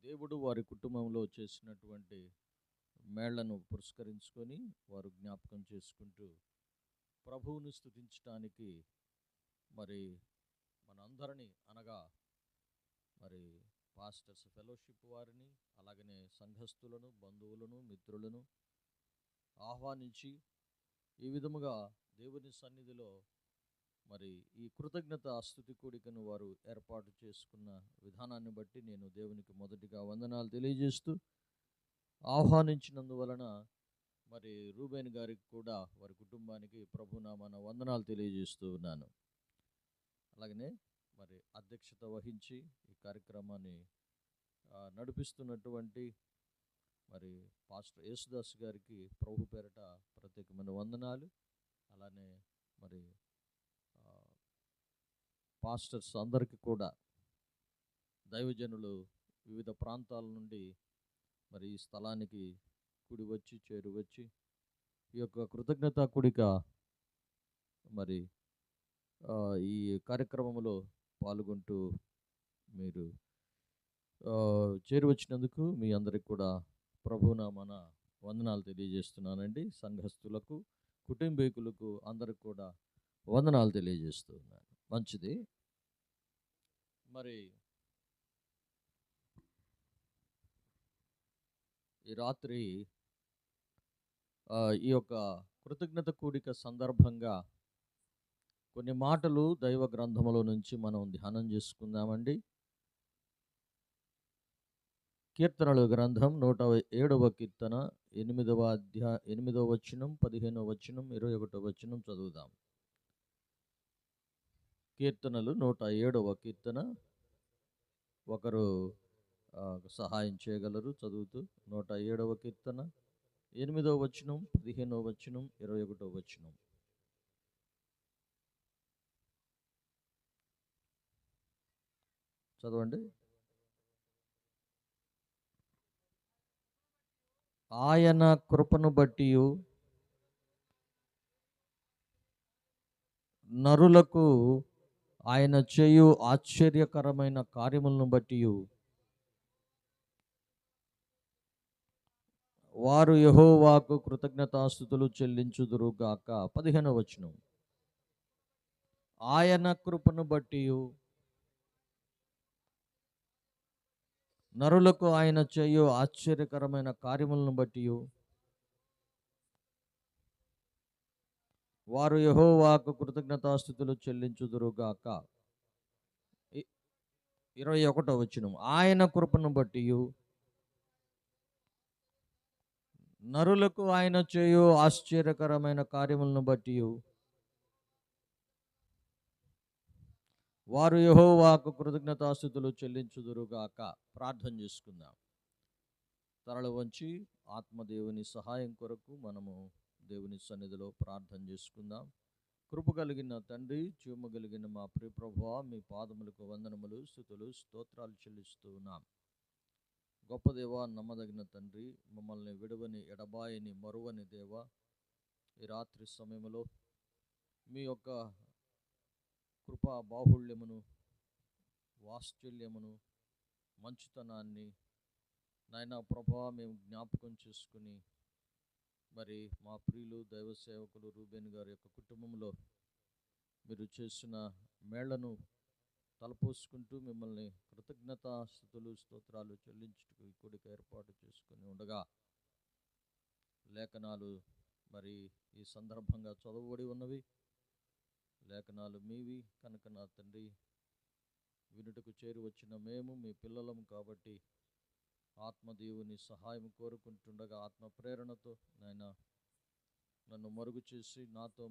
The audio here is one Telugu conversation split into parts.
దేవుడు వారి కుటుంబంలో చేసినటువంటి మేళ్లను పురస్కరించుకొని వారు జ్ఞాపకం చేసుకుంటూ ప్రభువును స్తుతించడానికి మరి మనందరినీ అనగా మరి పాస్టర్స్ ఫెలోషిప్ వారిని అలాగనే సంఘస్థులను బంధువులను మిత్రులను ఆహ్వానించి ఈ విధముగా దేవుని సన్నిధిలో మరి ఈ కృతజ్ఞత స్తుతి కూడికను వారు ఏర్పాటు చేసుకున్న విధానాన్ని బట్టి నేను దేవునికి మొదటిగా వందనాలు తెలియజేస్తూ ఆహ్వానించినందువలన మరి రూబేన్ గారికి కూడా వారి కుటుంబానికి ప్రభునామాన వందనాలు తెలియజేస్తూ ఉన్నాను. అలాగనే మరి అధ్యక్షత వహించి ఈ కార్యక్రమాన్ని నడిపిస్తున్నటువంటి మరి పాస్టర్ యేసుదాస్ గారికి ప్రభు పేరట ప్రత్యేకమైన వందనాలు. అలానే మరి పాస్టర్స్ అందరికీ కూడా దైవజనులు వివిధ ప్రాంతాల నుండి మరి ఈ స్థలానికి చేరి వచ్చి ఈ యొక్క కృతజ్ఞత కూడిక మరి ఈ కార్యక్రమంలో పాల్గొంటూ మీరు చేరి వచ్చినందుకు మీ అందరికి కూడా ప్రభునామాన వందనాలు తెలియజేస్తున్నానండి. సంఘస్థులకు కుటుంబీకులకు అందరికి కూడా వందనాలు తెలియజేస్తూ ఉన్నాను. మంచిది. మరి ఈ రాత్రి ఈ యొక్క కృతజ్ఞత కూడిక సందర్భంగా కొన్ని మాటలు దైవ గ్రంథములో నుంచి మనం ధ్యానం చేసుకుందామండి. కీర్తనల గ్రంథం 107వ కీర్తన 8వ వచనం 15వ వచనం 21వ వచనం చదువుదాం. కీర్తనలు 107వ కీర్తన. ఒకరు సహాయం చేయగలరు చదువుతూ. 107వ కీర్తన 8వ వచనం 15వ వచనం 21వ వచనం. చదవండి. ఆయన కృపను బట్టి నరులకు ఆయన చేయు ఆశ్చర్యకరమైన కార్యములను బట్టి వారు యెహోవాకు కృతజ్ఞతాస్తుతులు చెల్లించుదురుగాక. 15వ వచనం. ఆయన కృపను బట్టి నరులకు ఆయన చేయు ఆశ్చర్యకరమైన కార్యములను బట్టి వారు యెహోవాకు కృతజ్ఞతాస్తుతులు చెల్లించుదురుగాక. 21వ వచనం. ఆయన కృపను బట్టి నరులకు ఆయన చేయు ఆశ్చర్యకరమైన కార్యములను బట్టి వారు యెహోవాకు కృతజ్ఞతాస్తుతులు చెల్లించుదురుగాక. ప్రార్థన చేసుకుందాం. తలలు వంచి ఆత్మదేవుని సహాయం కొరకు మనము దేవుని సన్నిధిలో ప్రార్థన చేసుకుందాం. కృప కలిగిన తండ్రి, జీవము కలిగిన మా ప్రియ ప్రభువా, మీ పాదములకు వందనములు, స్తుతులు, స్తోత్రాలు చెల్లిస్తూ ఉన్నాం. గొప్ప దేవా, నమ్మదగిన తండ్రి, మమ్మల్ని విడవని ఎడబాయని మరువని దేవా, ఈ రాత్రి సమయంలో మీ యొక్క కృపా బాహుళ్యమును, వాత్సల్యమును, మంచితనాన్ని నాయనా ప్రభువా మేము జ్ఞాపకం చేసుకుని మరి మా ప్రియులు దైవ సేవకులు రూబేన్ గారి యొక్క కుటుంబంలో మీరు చేసిన మేళ్లను తలపోసుకుంటూ మిమ్మల్ని కృతజ్ఞతాస్తుతులు స్తోత్రాలు చెల్లించుటకు ఈ కూడిక ఏర్పాటు చేసుకుని ఉండగా లేఖనాలు మరి ఈ సందర్భంగా చదవబడి ఉన్నవి. లేఖనాలు మీవి కనుక నా తండ్రి, వినుటకు చేరి వచ్చిన మేము మీ పిల్లలం కాబట్టి ఆత్మదేవుని సహాయం కోరుకుంటుండగా ఆత్మ ప్రేరణతో నాయన నన్ను మరుగు చేసి మాతో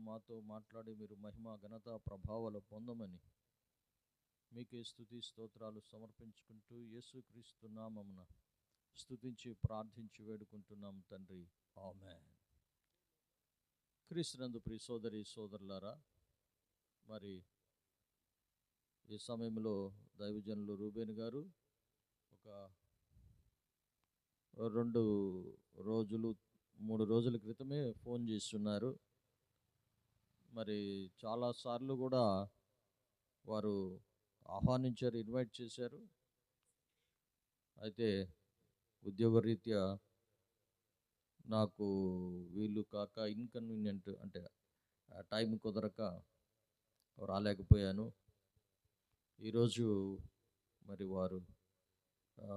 మాట్లాడి మీరు మహిమ ఘనత ప్రభావాలు పొందమని మీకే స్తుతి స్తోత్రాలు సమర్పించుకుంటూ యేసుక్రీస్తు నామమున స్తుతించి ప్రార్థించి వేడుకుంటున్నాం తండ్రి. ఆమేన్. క్రీస్తునందు ప్రియ సోదరి సోదరులారా, మరి ఈ సమయంలో దైవజనులు రూబేన్ గారు ఒక 3 రోజుల క్రితమే ఫోన్ చేస్తున్నారు. మరి చాలాసార్లు కూడా వారు ఆహ్వానించారు, ఇన్వైట్ చేశారు. అయితే ఉద్యోగరీత్యా నాకు వీలు కాక ఇన్కన్వీనియంట్ అంటే టైం కుదరక రాలేకపోయాను. ఈరోజు మరి వారు ఆ,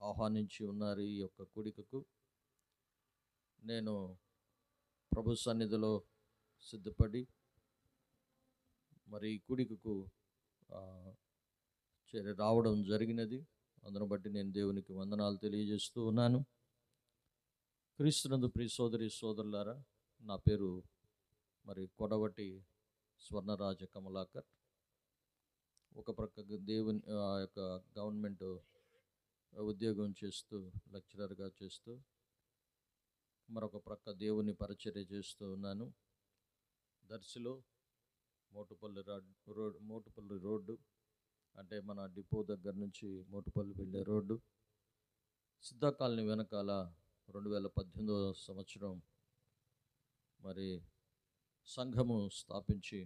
ఆహ్వానించి ఉన్నారు ఈ యొక్క కూడికకు. నేను ప్రభు సన్నిధిలో సిద్ధపడి మరి ఈ కూడికకు ఆ, రావడం జరిగినది. అందును బట్టి నేను దేవునికి వందనాలు తెలియజేస్తూ ఉన్నాను. క్రీస్తునందు ప్రియ సోదరి సోదరులారా, నా పేరు మరి కొడవటి స్వర్ణరాజ కమలాకర్. ఒక ప్రక్క దేవుని యొక్క గవర్నమెంట్ ఉద్యోగం చేస్తూ లెక్చరర్గా చేస్తూ మరొక ప్రక్క దేవుని పరిచర్య చేస్తూ ఉన్నాను. దర్శిలో మోటుపల్లి రోడ్డు అంటే మన డిపో దగ్గర నుంచి మోటుపల్లి వెళ్ళే రోడ్డు, సిద్ధా కాలనీ వెనకాల 2018 సంవత్సరం మరి సంఘము స్థాపించి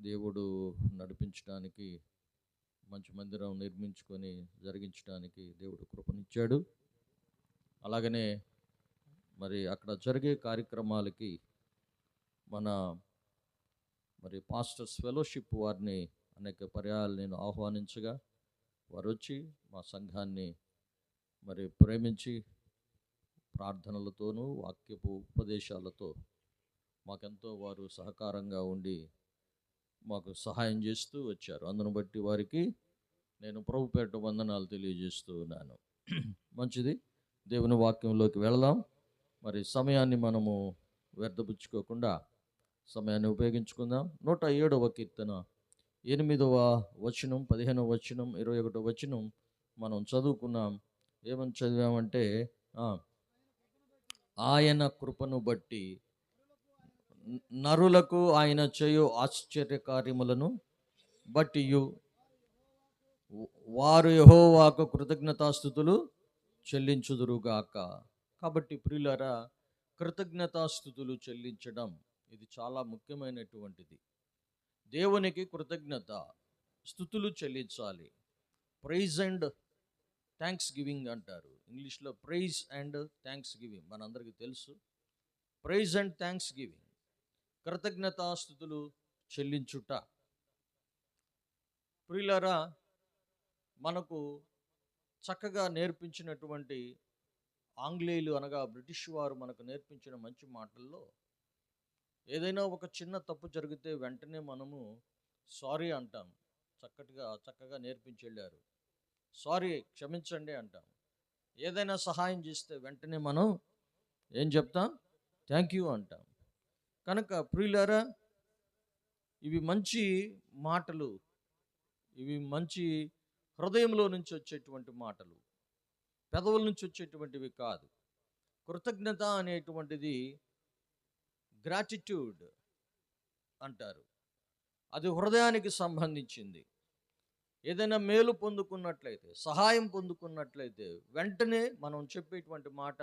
దేవుడు నడిపించడానికి మంచి మందిరం నిర్మించుకొని జరిగించడానికి దేవుడు కృపనిచ్చాడు. అలాగనే మరి అక్కడ జరిగే కార్యక్రమాలకి మన మరి పాస్టర్స్ ఫెలోషిప్ వారిని అనేక పర్యాయాలు నేను ఆహ్వానించగా వారు వచ్చి మా సంఘాన్ని మరి ప్రేమించి ప్రార్థనలతోనూ వాక్యపు ఉపదేశాలతో మాకెంతో వారు సహకారంగా ఉండి మాకు సహాయం చేస్తూ వచ్చారు. అందును బట్టి వారికి నేను ప్రభుపేట వందనాలు తెలియజేస్తూ ఉన్నాను. మంచిది, దేవుని వాక్యంలోకి వెళదాం. మరి సమయాన్ని మనము వ్యర్థపుచ్చుకోకుండా సమయాన్ని ఉపయోగించుకుందాం. 107వ కీర్తన 8వ వచనం, 15వ వచనం, 21వ వచనం మనం చదువుకున్నాం. ఏమని చదివామంటే ఆయన కృపను బట్టి నరులకు ఆయన చేయు ఆశ్చర్యకార్యములను బట్టి వారు యెహోవాకు కృతజ్ఞతాస్తుతులు చెల్లించుదురుగాక. కాబట్టి ప్రియులారా, కృతజ్ఞతాస్తుతులు చెల్లించడం ఇది చాలా ముఖ్యమైనటువంటిది. దేవునికి కృతజ్ఞత స్తుతులు చెల్లించాలి. ప్రైజ్ అండ్ థ్యాంక్స్ గివింగ్ అంటారు ఇంగ్లీష్లో. ప్రైజ్ అండ్ థ్యాంక్స్ గివింగ్ మనందరికీ తెలుసు. ప్రైజ్ అండ్ థ్యాంక్స్ గివింగ్, కృతజ్ఞతాస్తుతులు చెల్లించుట. ప్రియులారా, మనకు చక్కగా నేర్పించినటువంటి ఆంగ్లేయులు అనగా బ్రిటిష్ వారు మనకు నేర్పించిన మంచి మాటల్లో ఏదైనా ఒక చిన్న తప్పు జరిగితే వెంటనే మనము సారీ అంటాం. చక్కగా నేర్పించి వెళ్ళారు. సారీ, క్షమించండి అంటాం. ఏదైనా సహాయం చేస్తే వెంటనే మనం ఏం చెప్తాం? థ్యాంక్ యూ అంటాం. కనుక ప్రియులారా, ఇవి మంచి మాటలు, ఇవి మంచి హృదయంలో నుంచి వచ్చేటువంటి మాటలు, పెదవుల నుంచి వచ్చేటువంటివి కాదు. కృతజ్ఞత అనేటువంటిది గ్రాటిట్యూడ్ అంటారు. అది హృదయానికి సంబంధించింది. ఏదైనా మేలు పొందుకున్నట్లయితే, సహాయం పొందుకున్నట్లయితే వెంటనే మనం చెప్పేటువంటి మాట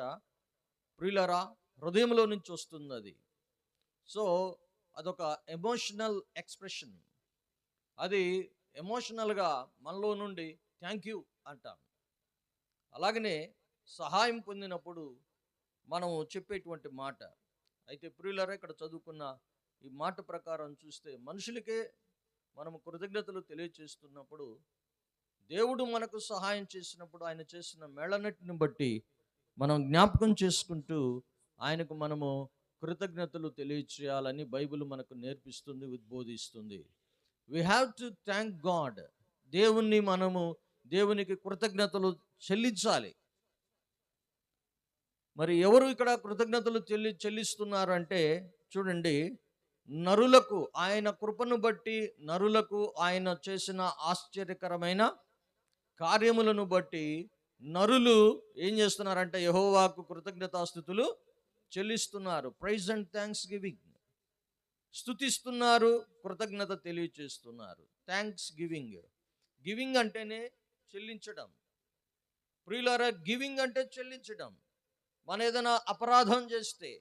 ప్రియులారా హృదయంలో నుంచి వస్తుంది అది. సో అదొక ఎమోషనల్ ఎక్స్ప్రెషన్. అది ఎమోషనల్గా మనలో నుండి థ్యాంక్ యూ అంటాం. అలాగనే సహాయం పొందినప్పుడు మనం చెప్పేటువంటి మాట. అయితే ప్రియులారా, ఇక్కడ చదువుకున్న ఈ మాట ప్రకారం చూస్తే మనుషులకే మనము కృతజ్ఞతలు తెలియచేస్తున్నప్పుడు, దేవుడు మనకు సహాయం చేసినప్పుడు ఆయన చేసిన మేళనటిని బట్టి మనం జ్ఞాపకం చేసుకుంటూ ఆయనకు మనము కృతజ్ఞతలు తెలియచేయాలని బైబిల్ మనకు నేర్పిస్తుంది, ఉద్బోధిస్తుంది. We have to thank God. దేవునికి కృతజ్ఞతలు చెల్లించాలి. మరి ఎవరు ఇక్కడ కృతజ్ఞతలు చెల్లిస్తున్నారు అంటే చూడండి, నరులకు ఆయన కృపను బట్టి, నరులకు ఆయన చేసిన ఆశ్చర్యకరమైన కార్యములను బట్టి నరులు ఏం చేస్తున్నారంటే యెహోవాకు కృతజ్ఞతాస్తుతులు చెల్లిస్తున్నారు. ప్రైజ్ అండ్ థ్యాంక్స్ గివింగ్, స్తుతిస్తున్నారు, కృతజ్ఞత తెలియచేస్తున్నారు. థ్యాంక్స్ గివింగ్, గివింగ్ అంటేనే చెల్లించడం. ప్రియులారా, గివింగ్ అంటే చెల్లించడం. మనం ఏదైనా అపరాధం చేస్తే,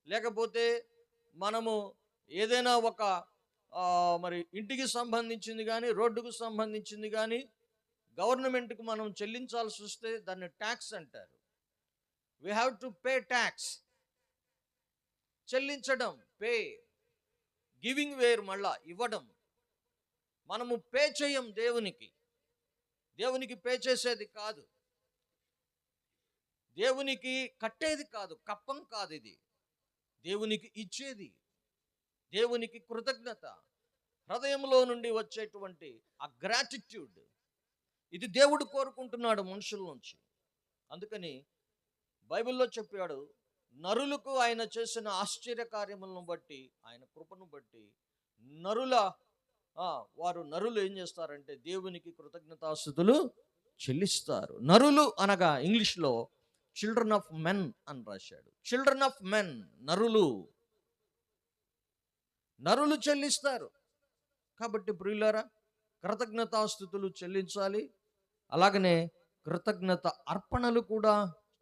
లేకపోతే మనము ఏదైనా ఒక మరి ఇంటికి సంబంధించింది కానీ, రోడ్డుకు సంబంధించింది కానీ, గవర్నమెంట్కి మనం చెల్లించాల్సి వస్తే దాన్ని ట్యాక్స్ అంటారు. We have to pay tax. చెల్లించడం, పే. గివింగ్ వేరు, మళ్ళా ఇవ్వడం. మనము పే చేయం దేవునికి పే చేసేది కాదు, దేవునికి కట్టేది కాదు, కప్పం కాదు ఇది. దేవునికి ఇచ్చేది, దేవునికి కృతజ్ఞత, హృదయంలో నుండి వచ్చేటువంటి ఆ గ్రాటిట్యూడ్, ఇది దేవుడు కోరుకుంటున్నాడు మనుషుల నుంచి. అందుకని బైబిల్లో చెప్పాడు, నరులకు ఆయన చేసిన ఆశ్చర్య కార్యములను బట్టి, ఆయన కృపను బట్టి నరులు ఏం చేస్తారంటే దేవునికి కృతజ్ఞతాస్తుతులు చెల్లిస్తారు. నరులు అనగా ఇంగ్లీష్లో చిల్డ్రన్ ఆఫ్ మెన్ అని రాశాడు. చిల్డ్రన్ ఆఫ్ మెన్, నరులు చెల్లిస్తారు. కాబట్టి ప్రియులారా, కృతజ్ఞతాస్తుతులు చెల్లించాలి. అలాగనే కృతజ్ఞత అర్పణలు కూడా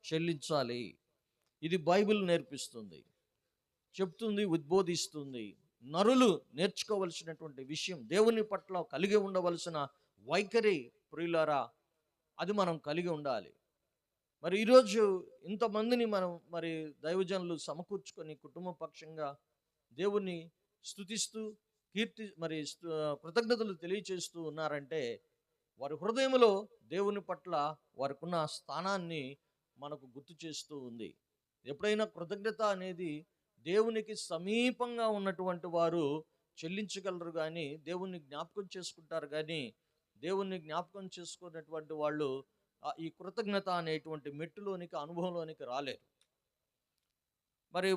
చెల్లించాలి. ఇది బైబిల్ నేర్పిస్తుంది, చెప్తుంది, ఉద్బోధిస్తుంది. నరులు నేర్చుకోవలసినటువంటి విషయం, దేవుని పట్ల కలిగి ఉండవలసిన వైఖరి ప్రియులారా, అది మనం కలిగి ఉండాలి. మరి ఈరోజు ఇంతమందిని మనం దైవజనులు సమకూర్చుకొని కుటుంబ పక్షంగా దేవుణ్ణి స్తుతిస్తూ కృతజ్ఞతలు తెలియచేస్తూ ఉన్నారంటే వారి హృదయంలో దేవుని పట్ల వారికి ఉన్న స్థానాన్ని మనకు గుర్తు చేస్తూ ఉంది. ఎప్పుడైనా కృతజ్ఞత అనేది దేవునికి సమీపంగా ఉన్నటువంటి వారు చెల్లించగలరు, కానీ దేవుణ్ణి జ్ఞాపకం చేసుకుంటారు. కానీ దేవుణ్ణి జ్ఞాపకం చేసుకున్నటువంటి వాళ్ళు ఈ కృతజ్ఞత అనేటువంటి మెట్టులోనికి, అనుభవంలోనికి రాలేరు.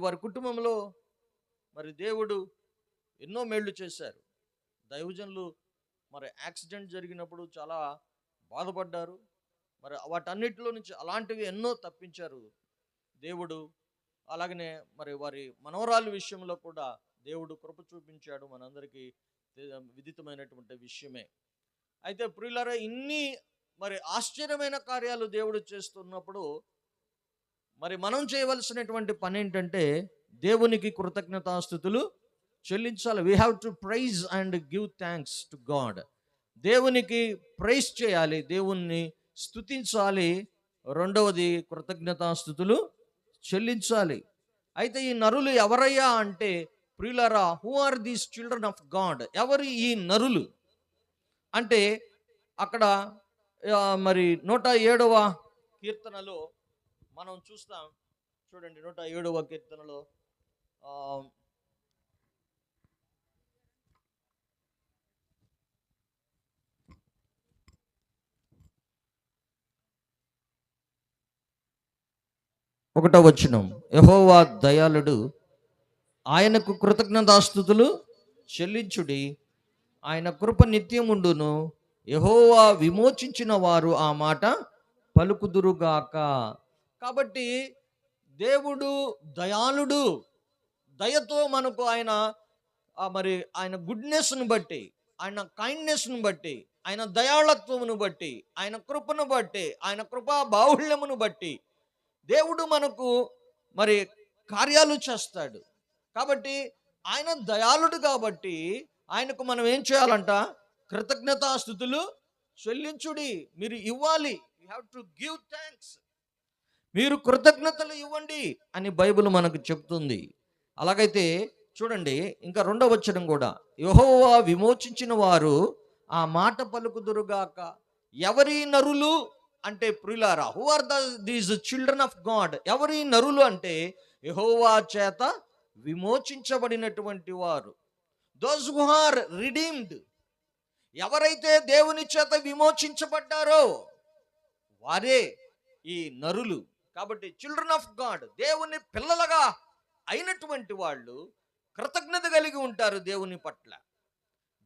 వారి కుటుంబంలో దేవుడు ఎన్నో మేళ్ళు చేశారు. దైవజనులు యాక్సిడెంట్ జరిగినప్పుడు చాలా బాధపడ్డారు. వాటన్నిటిలో నుంచి అలాంటివి ఎన్నో తప్పించారు దేవుడు. అలాగనే వారి మనవరాలు విషయంలో కూడా దేవుడు కృప చూపించాడు, మనందరికీ విదితమైనటువంటి విషయమే. అయితే ప్రియులారా, ఇన్ని ఆశ్చర్యమైన కార్యాలు దేవుడు చేస్తున్నప్పుడు మనం చేయవలసినటువంటి పని ఏంటంటే దేవునికి కృతజ్ఞతాస్తుతులు చెల్లించాలి. We have to praise and give thanks to God. దేవునికి ప్రైజ్ చేయాలి, దేవుణ్ణి స్తుతించాలి. రెండవది కృతజ్ఞతాస్తుతులు చెల్లించాలి. అయితే ఈ నరులు ఎవరయ్యా అంటే ప్రియులారా, who are these children of God? ఎవరు ఈ నరులు అంటే అక్కడ 107వ కీర్తనలో మనం చూస్తాం. చూడండి, 107వ కీర్తనలో 1వ వచనం, యెహోవా దయాళుడు, ఆయనకు కృతజ్ఞతాస్తుతులు చెల్లించుడి, ఆయన కృప నిత్యముండును, యెహోవా విమోచించిన వారు ఆ మాట పలుకుదురుగాక. కాబట్టి దేవుడు దయాళుడు. దయతో మనకు ఆయన గుడ్నెస్ను బట్టి, ఆయన కైండ్నెస్ను బట్టి, ఆయన దయాళత్వమును బట్టి, ఆయన కృపను బట్టి, ఆయన కృపా బాహుళ్యమును బట్టి దేవుడు మనకు కార్యాలు చేస్తాడు. కాబట్టి ఆయన దయాళుడు కాబట్టి ఆయనకు మనం ఏం చేయాలంట? కృతజ్ఞతాస్తుతులు చెల్లించుడి. మీరు ఇవ్వాలి. You have to give thanks. మీరు కృతజ్ఞతలు ఇవ్వండి అని బైబిల్ మనకు చెప్తుంది. అలాగైతే చూడండి, ఇంకా 2వ వచనం కూడా, యెహోవా విమోచించిన వారు ఆ మాట పలుకుదురుగాక. ఎవరి నరులు అంటే ప్రియులారా, who are these children of God? ఎవరి నరులు అంటే యెహోవా చేత విమోచించబడినటువంటి వారు. Those who are redeemed. ఎవరైతే దేవుని చేత విమోచించబడ్డారో వారే ఈ నరులు. కాబట్టి చిల్డ్రన్ ఆఫ్ గాడ్, దేవుని పిల్లలుగా అయినటువంటి వాళ్ళు కృతజ్ఞత కలిగి ఉంటారు దేవుని పట్ల.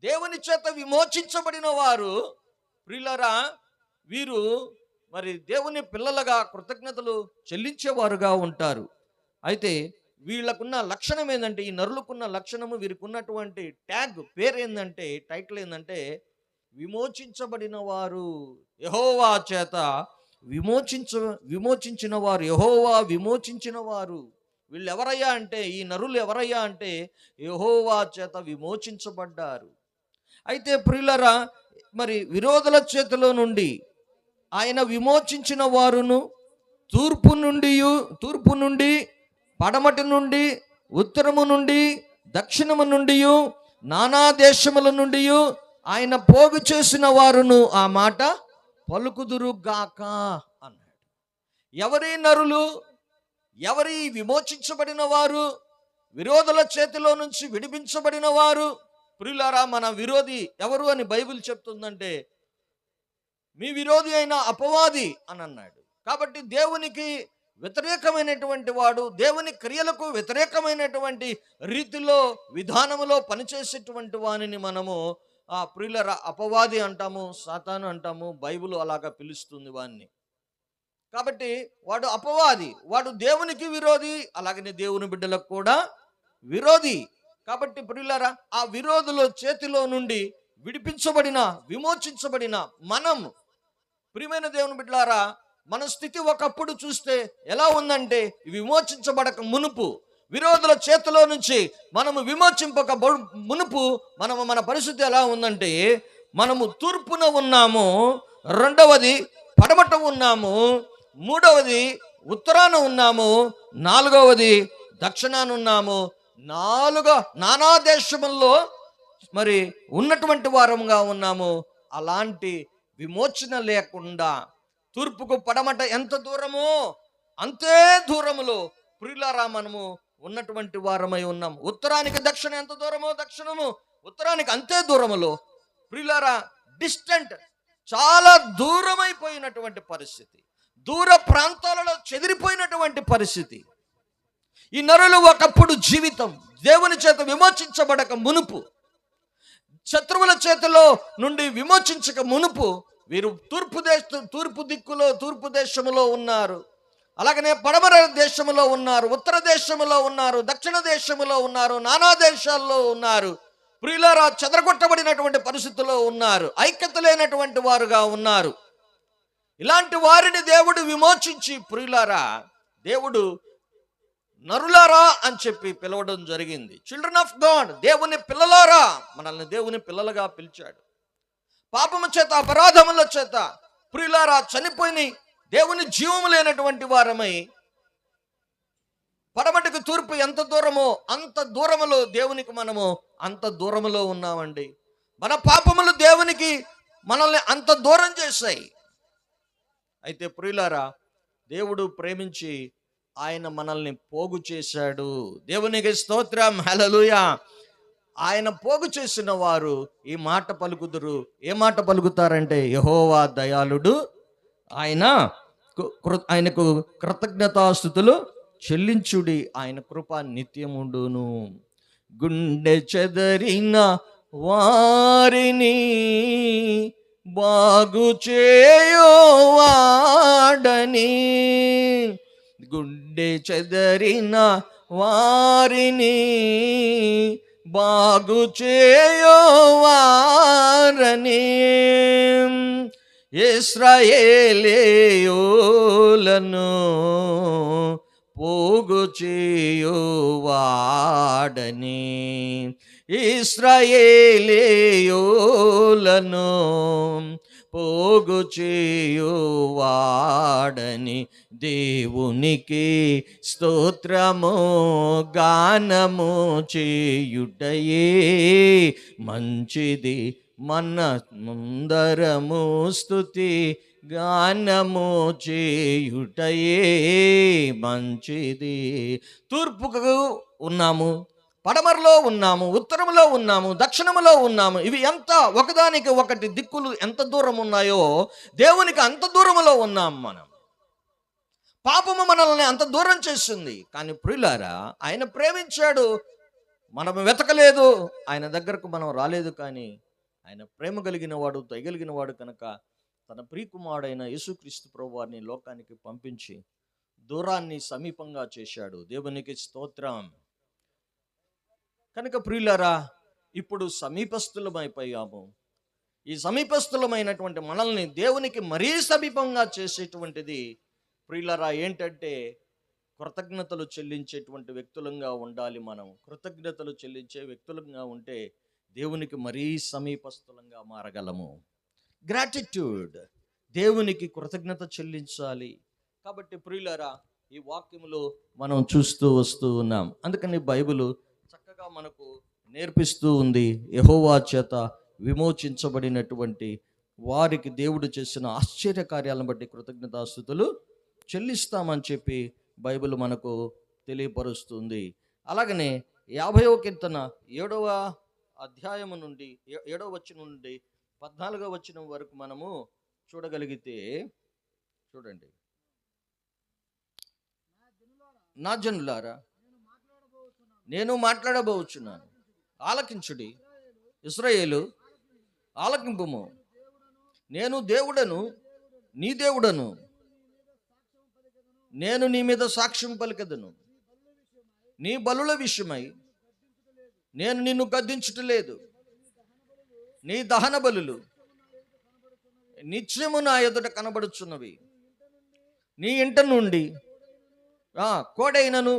దేవుని చేత విమోచించబడిన వారు ప్రియులారా, వీరు దేవుని పిల్లలుగా కృతజ్ఞతలు చెల్లించేవారుగా ఉంటారు. అయితే వీళ్ళకున్న లక్షణం ఏంటంటే, ఈ నరులకున్న లక్షణము, వీరికి ఉన్నటువంటి పేరు ఏంటంటే, టైటిల్ ఏంటంటే విమోచించబడిన వారు. యెహోవా చేత విమోచించిన వారు, యెహోవా విమోచించిన వారు. వీళ్ళు ఎవరయ్యా అంటే, ఈ నరులు ఎవరయ్యా అంటే యెహోవా చేత విమోచించబడ్డారు. అయితే ప్రియులరా, మరి విరోధుల చేతిలో నుండి ఆయన విమోచించిన వారును తూర్పు నుండి పడమటి నుండి ఉత్తరము నుండి దక్షిణము నుండి నానా దేశముల నుండి ఆయన పోగు చేసిన వారును ఆ మాట పలుకుదురు గాక అన్నాడు. ఎవరి నరులు, ఎవరి విమోచించబడిన వారు, విరోధుల చేతిలో నుంచి విడిపించబడిన వారు? ప్రియులారా, మన విరోధి ఎవరు అని బైబిల్ చెప్తుందంటే మీ విరోధి అయిన అపవాది అని అన్నాడు. కాబట్టి దేవునికి వ్యతిరేకమైనటువంటి వాడు, దేవుని క్రియలకు వ్యతిరేకమైనటువంటి రీతిలో విధానములో పనిచేసేటువంటి వానిని మనము ప్రియులరా అపవాది అంటాము, సాతాను అంటాము. బైబిల్ అలాగా పిలుస్తుంది వాన్ని. కాబట్టి వాడు అపవాది, వాడు దేవునికి విరోధి, అలాగనే దేవుని బిడ్డలకు కూడా విరోధి. కాబట్టి ప్రియులారా, ఆ విరోధుల చేతిలో నుండి విడిపించబడిన, విమోచించబడిన మనం, ప్రియమైన దేవుని బిడ్డలారా, మన స్థితి ఒకప్పుడు చూస్తే ఎలా ఉందంటే, విమోచించబడక మునుపు, విరోధుల చేతిలో నుంచి మనము విమోచింపక మునుపు మన పరిస్థితి ఎలా ఉందంటే, మనము తూర్పున ఉన్నాము, రెండవది పడమట ఉన్నాము, మూడవది ఉత్తరాన ఉన్నాము, నాలుగవది దక్షిణాన ఉన్నాము. నానా దేశముల్లో మరి ఉన్నటువంటి వారంగా ఉన్నాము. అలాంటి విమోచన లేకుండా తూర్పుకు పడమట ఎంత దూరమో అంతే దూరములో ప్రియులారా మనము ఉన్నటువంటి వారమై ఉన్నాం. ఉత్తరానికి దక్షిణం ఎంత దూరమో, దక్షిణము ఉత్తరానికి అంతే దూరములో ప్రియులారా డిస్టెంట్, చాలా దూరమైపోయినటువంటి పరిస్థితి, దూర ప్రాంతాలలో చెదిరిపోయినటువంటి పరిస్థితి. ఈ నరులు ఒకప్పుడు జీవితం దేవుని చేత విమోచించబడక మునుపు, శత్రువుల చేతిలో నుండి విమోచించక మునుపు వీరు తూర్పు దేశములో ఉన్నారు, అలాగనే పడమర దేశములో ఉన్నారు, ఉత్తర దేశములో ఉన్నారు, దక్షిణ దేశములో ఉన్నారు, నానా దేశాల్లో ఉన్నారు. ప్రియులారా, చెదరగొట్టబడినటువంటి పరిస్థితుల్లో ఉన్నారు, ఐక్యత లేనటువంటి వారుగా ఉన్నారు. ఇలాంటి వారిని దేవుడు విమోచించి, ప్రియులారా, దేవుడు నరులారా అని చెప్పి పిలవడం జరిగింది. చిల్డ్రన్ ఆఫ్ గాడ్, దేవుని పిల్లలారా, మనల్ని దేవుని పిల్లలుగా పిలిచాడు. పాపము చేత, అపరాధముల చేత ప్రియులారా చనిపోయి దేవుని జీవము లేనటువంటి వారమై పడమటికి తూర్పు ఎంత దూరమో అంత దూరములో దేవునికి మనము అంత దూరములో ఉన్నామండి. మన పాపములు దేవునికి మనల్ని అంత దూరం చేశాయి. అయితే ప్రియులారా, దేవుడు ప్రేమించి ఆయన మనల్ని పోగు చేశాడు. దేవునికి స్తోత్రం, హల్లెలూయా. ఆయన పోగు చేసిన వారు ఈ మాట పలుకుదురు. ఏ మాట పలుకుతారంటే, యెహోవా దయాళుడు, ఆయనకు కృతజ్ఞతాస్తుతులు చెల్లించుడి, ఆయన కృప నిత్యముండును. గుండె చెదరిన వారిని బాగు చేయువాడని, గుండె చెదరిన వారిని బాగు చేయువారని, ఇశ్రాయేలీయులను పోగు చేయువాడని, ఇశ్రాయేలీయులను పోగు చేయువాడని, దేవునికి స్తోత్రము గానము చేయుటయే మంచిది, మన ముందరము స్తుతి గానము చేయుటయే మంచిది. తూర్పుకు ఉన్నాము, పడమరలో ఉన్నాము, ఉత్తరములో ఉన్నాము, దక్షిణములో ఉన్నాము. ఇవి ఎంత ఒకదానికి ఒకటి దిక్కులు ఎంత దూరం ఉన్నాయో దేవునికి అంత దూరములో ఉన్నాం మనం. పాపము మనల్ని అంత దూరం చేస్తుంది. కానీ ప్రియులారా, ఆయన ప్రేమించాడు, మనం వెతకలేదు, ఆయన దగ్గరకు మనం రాలేదు. కానీ ఆయన ప్రేమ కలిగిన వాడు, దయగలిగిన వాడు కనుక తన ప్రియకుమారుడైన యేసుక్రీస్తు ప్రభువారిని లోకానికి పంపించి దూరాన్ని సమీపంగా చేశాడు. దేవునికి స్తోత్రం. కనుక ప్రియులారా, ఇప్పుడు సమీపస్థులమైపోయాము. ఈ సమీపస్థులమైనటువంటి మనల్ని దేవునికి మరీ సమీపంగా చేసేటువంటిది ప్రియులారా ఏంటంటే, కృతజ్ఞతలు చెల్లించేటువంటి వ్యక్తులంగా ఉండాలి. మనం కృతజ్ఞతలు చెల్లించే వ్యక్తులంగా ఉంటే దేవునికి మరీ సమీపస్థులంగా మారగలము. గ్రాటిట్యూడ్, దేవునికి కృతజ్ఞత చెల్లించాలి. కాబట్టి ప్రియులారా, ఈ వాక్యములో మనం చూస్తూ వస్తూ ఉన్నాం. అందుకని బైబిల్ చక్కగా మనకు నేర్పిస్తూ ఉంది. యెహోవా చేత విమోచించబడినటువంటి వారికి దేవుడు చేసిన ఆశ్చర్య కార్యాలను బట్టి కృతజ్ఞతాస్తుతులు చెల్లిస్తామని చెప్పి బైబిల్ మనకు తెలియపరుస్తుంది. అలాగనే 50వ కీర్తన 7వ అధ్యాయము నుండి 7వ వచనం నుండి 14వ వచనం వరకు మనము చూడగలిగితే, చూడండి. నా జనులారా, నేను మాట్లాడబోచున్నాను, ఆలకించుడి. ఇశ్రాయేలు, ఆలకింపుము. నేను దేవుడను, నీ దేవుడను. నేను నీ మీద సాక్ష్యం పలికెదను. నీ బలుల విషయమై నేను నిన్ను గద్దించుటలేదు. నీ దహన బలులు నిత్యము నా ఎదుట కనబడుచున్నవి. నీ ఇంట నుండి కోడైనను,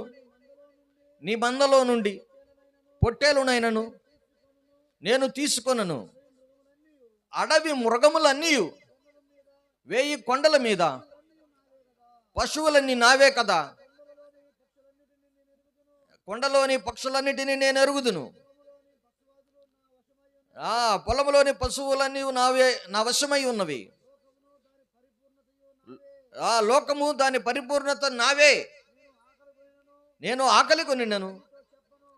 నీ మందలో నుండి పొట్టేలునైనను నేను తీసుకొనను. అడవి మృగములన్నీ 1000 కొండల మీద పశువులన్నీ నావే కదా. కొండలోని పక్షులన్నిటినీ నేను ఎరుగుదును. పొలంలోని పశువులన్నీ నా వశమై ఉన్నవి. లోకము దాని పరిపూర్ణత నావే. నేను ఆకలి కొనినను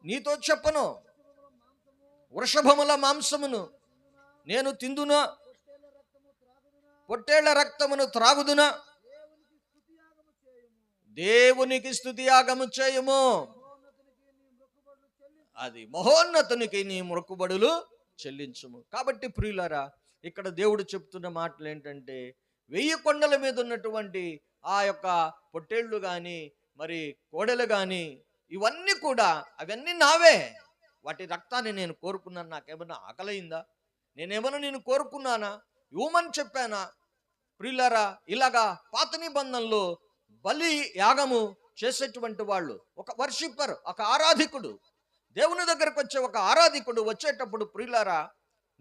నీతో చెప్పను. వృషభముల మాంసమును నేను తిందునా, పొట్టేళ్ల రక్తమును త్రాగుదునా. దేవునికి స్తుతి యాగము చేయము. అది మహోన్నతునికి నీ మొక్కుబడులు చెల్లించుము. కాబట్టి ప్రియులారా, ఇక్కడ దేవుడు చెప్తున్న మాటలు ఏంటంటే, 1000 కొండల మీద ఉన్నటువంటి ఆ యొక్క పొట్టేళ్ళు కానీ, మరి కోడలు కానీ, ఇవన్నీ కూడా అవన్నీ నావే. వాటి రక్తాన్ని నేను కోరుకున్నాను. నాకేమన్నా ఆకలైందా? నేనేమన్నా నేను కోరుకున్నానా? ఇవ్వమని చెప్పానా? ప్రియులారా, ఇలాగా పాత నిబంధనలో బలి యాగము చేసేటువంటి వాళ్ళు, ఒక వర్షిప్పర్, ఒక ఆరాధికుడు, దేవుని దగ్గరకు వచ్చే ఒక ఆరాధికుడు వచ్చేటప్పుడు ప్రియులారా,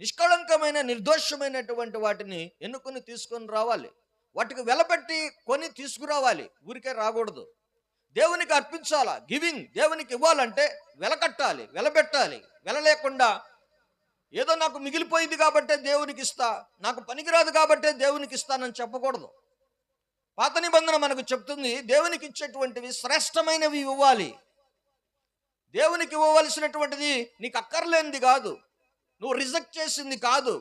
నిష్కళంకమైన నిర్దోషమైనటువంటి వాటిని ఎన్నుకొని తీసుకొని రావాలి. వాటికి వెలపెట్టి కొని తీసుకురావాలి. ఊరికే రాకూడదు. దేవునికి అర్పించాలా. గివింగ్, దేవునికి ఇవ్వాలంటే వెలకట్టాలి, వెలబెట్టాలి. వెల లేకుండా ఏదో నాకు మిగిలిపోయింది కాబట్టే దేవునికి ఇస్తా, నాకు పనికిరాదు కాబట్టే దేవునికి ఇస్తానని చెప్పకూడదు. పాత నిబంధన మనకు చెప్తుంది, దేవునికి ఇచ్చేటువంటివి శ్రేష్టమైనవి ఇవ్వాలి. దేవునికి ఇవ్వవలసినటువంటిది నీకు అక్కర్లేనిది కాదు, నువ్వు రిజెక్ట్ చేసింది కాదు.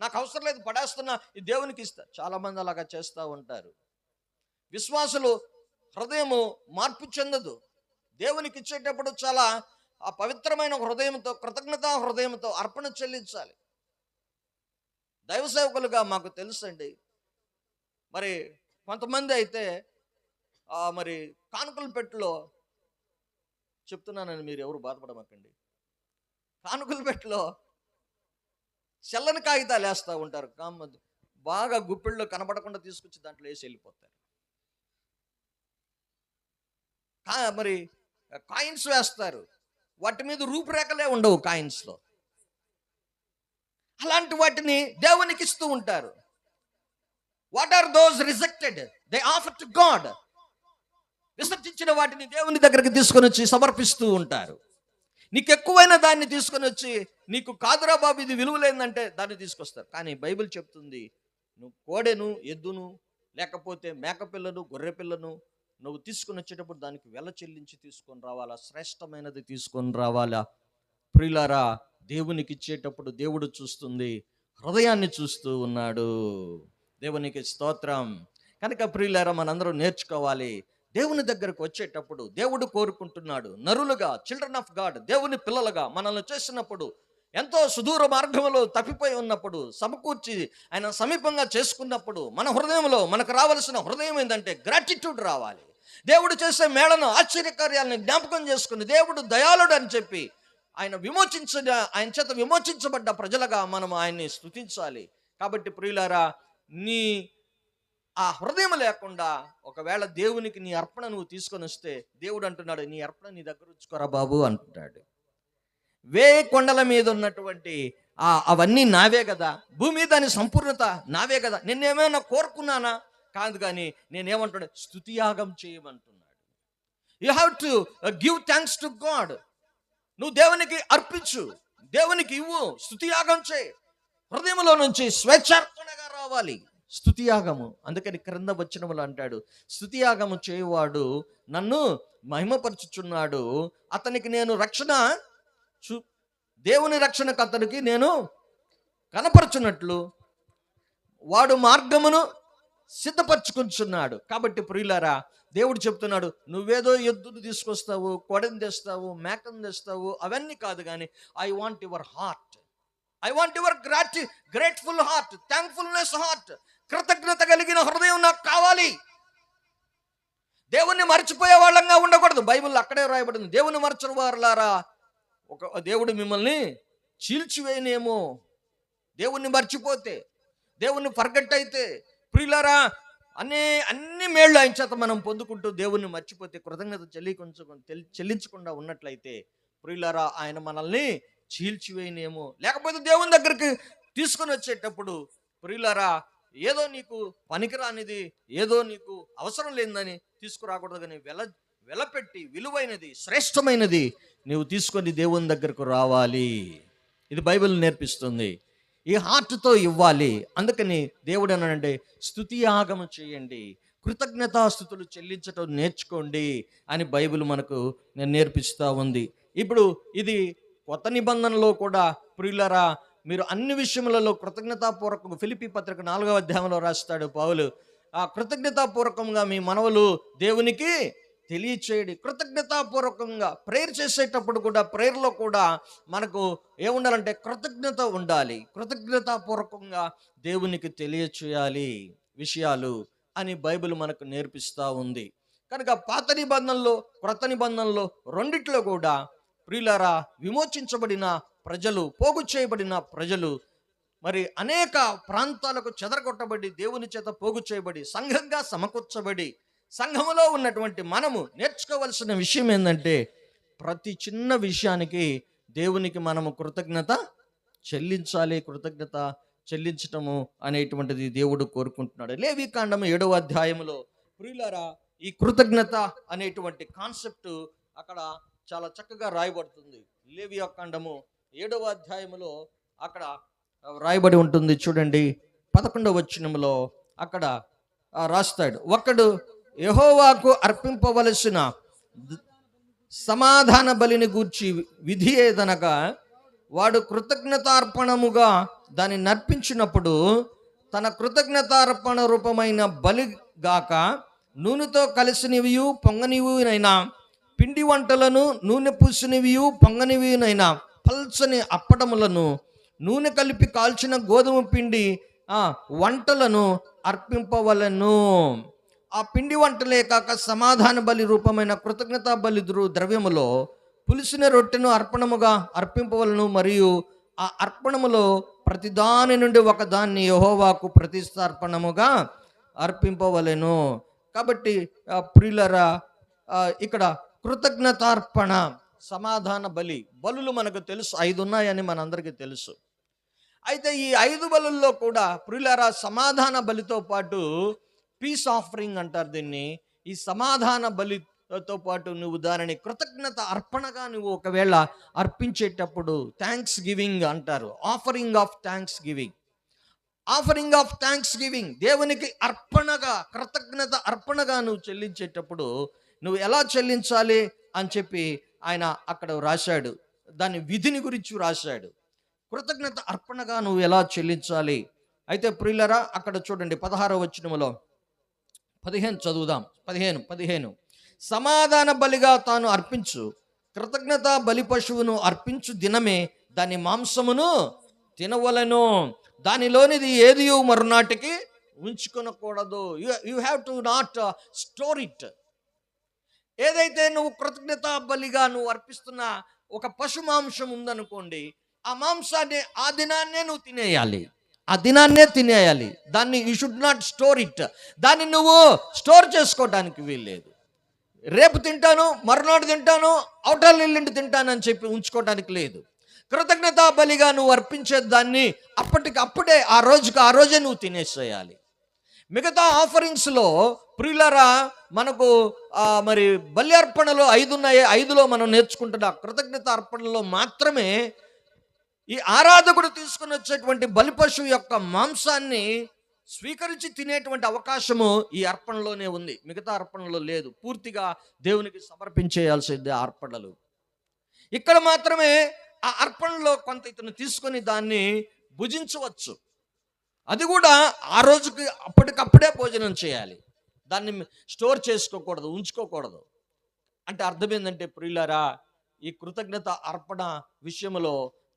నాకు అవసరం లేదు, పడేస్తున్నా, ఈ దేవునికి ఇస్తా. చాలామంది అలాగా చేస్తూ ఉంటారు. విశ్వాసులు హృదయము మార్పు చెందదు. దేవునికి ఇచ్చేటప్పుడు చాలా ఆ పవిత్రమైన హృదయంతో, కృతజ్ఞతా హృదయంతో అర్పణ చెల్లించాలి. దైవ సేవకులుగా మాకు తెలుసండి. మరి కొంతమంది అయితే మరి కానుకల పెట్టెలో, చెప్తున్నానని మీరు ఎవరు బాధపడమాకండి, కానుకల పెట్టెలో చెల్లని కాగితాలు వేస్తూ ఉంటారు. బాగా గుప్పిళ్ళు కనబడకుండా తీసుకొచ్చి దాంట్లో వేసి వెళ్ళిపోతారు. మరి కాయిన్స్ వేస్తారు, వాటి మీద రూపురేఖలే ఉండవు కాయిన్స్లో. అలాంటి వాటిని దేవునికి ఇస్తూ ఉంటారు. What are those rejected? They offer to God. విసర్జించిన వాటిని దేవుని దగ్గరికి తీసుకొని వచ్చి సమర్పిస్తూ ఉంటారు. నీకు ఎక్కువైన దాన్ని తీసుకొని వచ్చి, నీకు కాదురా బాబు ఇది విలువలేదంటే దాన్ని తీసుకొస్తారు. కానీ బైబిల్ చెప్తుంది, నువ్వు కోడెను, ఎద్దును, లేకపోతే మేకపిల్లను, గొర్రెపిల్లను నువ్వు తీసుకొని వచ్చేటప్పుడు దానికి వెల చెల్లించి తీసుకొని రావాలా, శ్రేష్టమైనది తీసుకొని రావాలా. ప్రియులారా, దేవునికి ఇచ్చేటప్పుడు దేవుడు చూస్తుంది, హృదయాన్ని చూస్తూ ఉన్నాడు. దేవునికి స్తోత్రం. కనుక ప్రియులారా, మనందరం నేర్చుకోవాలి. దేవుని దగ్గరకు వచ్చేటప్పుడు దేవుడు కోరుకుంటున్నాడు, నరులుగా, చిల్డ్రన్ ఆఫ్ గాడ్, దేవుని పిల్లలుగా మనల్ని చేసినప్పుడు, ఎంతో సుదూర మార్గంలో తప్పిపోయి ఉన్నప్పుడు సమకూర్చి ఆయన సమీపంగా చేసుకున్నప్పుడు, మన హృదయంలో మనకు రావాల్సిన హృదయం ఏంటంటే గ్రాటిట్యూడ్ రావాలి. దేవుడు చేసే మేళను, ఆశ్చర్యకార్యాలను జ్ఞాపకం చేసుకుని, దేవుడు దయాళుడు అని చెప్పి ఆయన చేత విమోచించబడ్డ ప్రజలుగా మనం ఆయన్ని స్తుతించాలి. కాబట్టి ప్రియులారా, నీ ఆ హృదయం లేకుండా ఒకవేళ దేవునికి నీ అర్పణ నువ్వు తీసుకొని వస్తే, దేవుడు అంటున్నాడు, నీ అర్పణ నీ దగ్గర ఉంచుకోరా బాబు అంటున్నాడు. కొండల మీద ఉన్నటువంటి అవన్నీ నావే కదా, భూమి దాని సంపూర్ణత నావే కదా, నిన్నేమైనా కోరుకున్నానా? కాదు, కానీ నేనేమంటున్నా, స్తుతియాగం చేయమంటున్నాడు. You have to give thanks to God. నువ్వు దేవునికి అర్పించు, దేవునికి ఇవ్వు, స్తుతియాగం చేయి. హృదయంలో నుంచి స్వేచ్ఛార్పణగా రావాలి స్తుతియాగము. అందుకని క్రింద వచనములు అంటాడు, స్తుతియాగము చేయువాడు నన్ను మహిమపరచుచున్నాడు, అతనికి నేను రక్షణ దేవుని రక్షణకు అతనికి నేను కనపరచున్నట్లు వాడు మార్గమును సిద్ధపరచుకుంటున్నాడు. కాబట్టి ప్రియులారా, దేవుడు చెప్తున్నాడు, నువ్వేదో ఎద్దును తీసుకొస్తావు, కొడని తెస్తావు, మేకను తెస్తావు, అవన్నీ కాదు, కానీ I want your heart, I want your grateful heart, thankfulness heart. కృతజ్ఞత కలిగిన హృదయం నాకు కావాలి. దేవుణ్ణి మర్చిపోయే వాళ్ళంగా ఉండకూడదు. బైబిల్ అక్కడే రాయబడింది, దేవుని మరచని వారులారా దేవుడు మిమ్మల్ని చీల్చివేయనేమో. దేవుణ్ణి మర్చిపోతే, దేవుణ్ణి ఫర్గెట్ అయితే, ప్రియులారా, అన్ని మేళ్ళు ఆయన చేత మనం పొందుకుంటూ దేవుణ్ణి మర్చిపోతే, కృతజ్ఞత చెల్లించకుండా ఉన్నట్లయితే, ప్రియులారా, ఆయన మనల్ని చీల్చివేయనేమో. లేకపోతే దేవుని దగ్గరికి తీసుకొని వచ్చేటప్పుడు, ప్రియులారా, ఏదో నీకు పనికిరానిది, ఏదో నీకు అవసరం లేదని తీసుకురాకూడదు, కానీ వెలపెట్టి విలువైనది, శ్రేష్టమైనది నీవు తీసుకొని దేవుని దగ్గరకు రావాలి. ఇది బైబిల్ నేర్పిస్తుంది. ఈ హార్ట్తో ఇవ్వాలి. అందుకని దేవుడు అన్నాడంటే, స్తుతియాగం చేయండి, కృతజ్ఞతాస్తుతులు చెల్లించటం నేర్చుకోండి అని బైబిల్ మనకు నేర్పిస్తూ ఉంది. ఇప్పుడు ఇది కొత్త నిబంధనలో కూడా ప్రియులరా, మీరు అన్ని విషయములలో కృతజ్ఞతాపూర్వకంగా, ఫిలిప్పీ పత్రిక 4వ అధ్యాయంలో రాస్తాడు పౌలు, ఆ కృతజ్ఞతాపూర్వకంగా మీ మనవులు దేవునికి తెలియచేయడి. కృతజ్ఞతాపూర్వకంగా ప్రేయర్ చేసేటప్పుడు కూడా, ప్రేయర్లో కూడా మనకు ఏముండాలంటే కృతజ్ఞత ఉండాలి. కృతజ్ఞతాపూర్వకంగా దేవునికి తెలియచేయాలి విషయాలు అని బైబిల్ మనకు నేర్పిస్తూ ఉంది. కనుక పాత నిబంధనలో, క్రొత్త నిబంధనలో రెండిట్లో కూడా ప్రియులారా, విమోచించబడిన ప్రజలు, పోగు చేయబడిన ప్రజలు, మరి అనేక ప్రాంతాలకు చెదరగొట్టబడి, దేవుని చేత పోగు చేయబడి, సంఘంగా సమకూర్చబడి, సంఘములో ఉన్నటువంటి మనము నేర్చుకోవలసిన విషయం ఏంటంటే, ప్రతి చిన్న విషయానికి దేవునికి మనము కృతజ్ఞత చెల్లించాలి. కృతజ్ఞత చెల్లించటము అనేటువంటిది దేవుడు కోరుకుంటున్నాడు. లేవీకాండము 7వ అధ్యాయములో ప్రియులారా, ఈ కృతజ్ఞత అనేటువంటి కాన్సెప్ట్ అక్కడ చాలా చక్కగా రాయబడుతుంది. లేవీకాండము 7వ అధ్యాయములో అక్కడ రాయబడి ఉంటుంది. చూడండి, 11వ వచనములో అక్కడ రాస్తాడు, ఒకడు యెహోవాకు అర్పింపవలసిన సమాధాన బలిని గూర్చి విధి ఏదనగా, వాడు కృతజ్ఞతార్పణముగా దాన్ని నర్పించినప్పుడు తన కృతజ్ఞతార్పణ రూపమైన బలి గాక నూనెతో కలిసినవియు పొంగనివినైనా, పిండి వంటలను నూనె పూసినవియు పొంగనివినైనా, పల్చని అప్పటములను, నూనె కలిపి కాల్చిన గోధుమ పిండి వంటలను అర్పింపవలను. ఆ పిండి వంటలే కాక సమాధాన బలి రూపమైన కృతజ్ఞతా బలి ద్రవ్యములో పులిసిన రొట్టెను అర్పణముగా అర్పింపవలను. మరియు ఆ అర్పణములో ప్రతిదాని నుండి ఒకదాన్ని యెహోవాకు ప్రతిష్టార్పణముగా అర్పింపవలెను. కాబట్టి ప్రియులరా, ఇక్కడ కృతజ్ఞతార్పణ, సమాధాన బలులు మనకు తెలుసు, 5 ఉన్నాయని మనందరికీ తెలుసు. అయితే ఈ 5 బలుల్లో కూడా ప్రియులారా, సమాధాన బలితో పాటు పీస్ ఆఫరింగ్ అంటారు దీన్ని. ఈ సమాధాన బలితో పాటు నువ్వు దానిని కృతజ్ఞత అర్పణగా నువ్వు ఒకవేళ అర్పించేటప్పుడు, థ్యాంక్స్ గివింగ్ అంటారు, offering of thanks giving, offering of thanks giving, దేవునికి అర్పణగా, కృతజ్ఞత అర్పణగా నువ్వు చెల్లించేటప్పుడు నువ్వు ఎలా చెల్లించాలి అని చెప్పి ఆయన అక్కడ రాశాడు. దాని విధిని గురించి రాశాడు. కృతజ్ఞత అర్పణగా నువ్వు ఎలా చెల్లించాలి. అయితే ప్రియులరా, అక్కడ చూడండి 16వ వచనములో 15 చదువుదాం. 15 సమాధాన బలిగా తాను అర్పించు కృతజ్ఞత బలి పశువును అర్పించు దినమే దాని మాంసమును తినవలెను. దానిలోనిది ఏది మరునాటికి ఉంచుకొనకూడదు. You have to not store it. ఏదైతే నువ్వు కృతజ్ఞత బలిగా నువ్వు అర్పిస్తున్న ఒక పశు మాంసం ఉందనుకోండి, ఆ మాంసాన్ని ఆ దినాన్నే నువ్వు తినేయాలి, ఆ దినాన్నే తినేయాలి. దాన్ని you should not store it. దాన్ని నువ్వు స్టోర్ చేసుకోవడానికి వీల్లేదు. రేపు తింటాను, మరునాడు తింటాను, అవతల ఎల్లుండి తింటాను అని చెప్పి ఉంచుకోవడానికి లేదు. కృతజ్ఞతా బలిగా నువ్వు అర్పించే దాన్ని అప్పటికప్పుడే ఆ రోజే నువ్వు తినేసేయాలి. మిగతా ఆఫరింగ్స్లో ప్రియులారా మనకు మరి బలి అర్పణలో 5 ఉన్నాయి. 5లో మనం నేర్చుకుంటున్న కృతజ్ఞత అర్పణలో మాత్రమే ఈ ఆరాధకుడు తీసుకుని వచ్చేటువంటి బలి పశువు యొక్క మాంసాన్ని స్వీకరించి తినేటువంటి అవకాశము ఈ అర్పణలోనే ఉంది. మిగతా అర్పణలో లేదు. పూర్తిగా దేవునికి సమర్పించేయాల్సిందే ఆ అర్పణలు. ఇక్కడ మాత్రమే ఆ అర్పణలో కొంత ఇతను తీసుకొని దాన్ని భుజించవచ్చు. అది కూడా ఆ రోజుకి అప్పటికప్పుడే భోజనం చేయాలి. దాన్ని స్టోర్ చేసుకోకూడదు, ఉంచుకోకూడదు. అంటే అర్థం ఏంటంటే ప్రియులారా, ఈ కృతజ్ఞత అర్పణ విషయంలో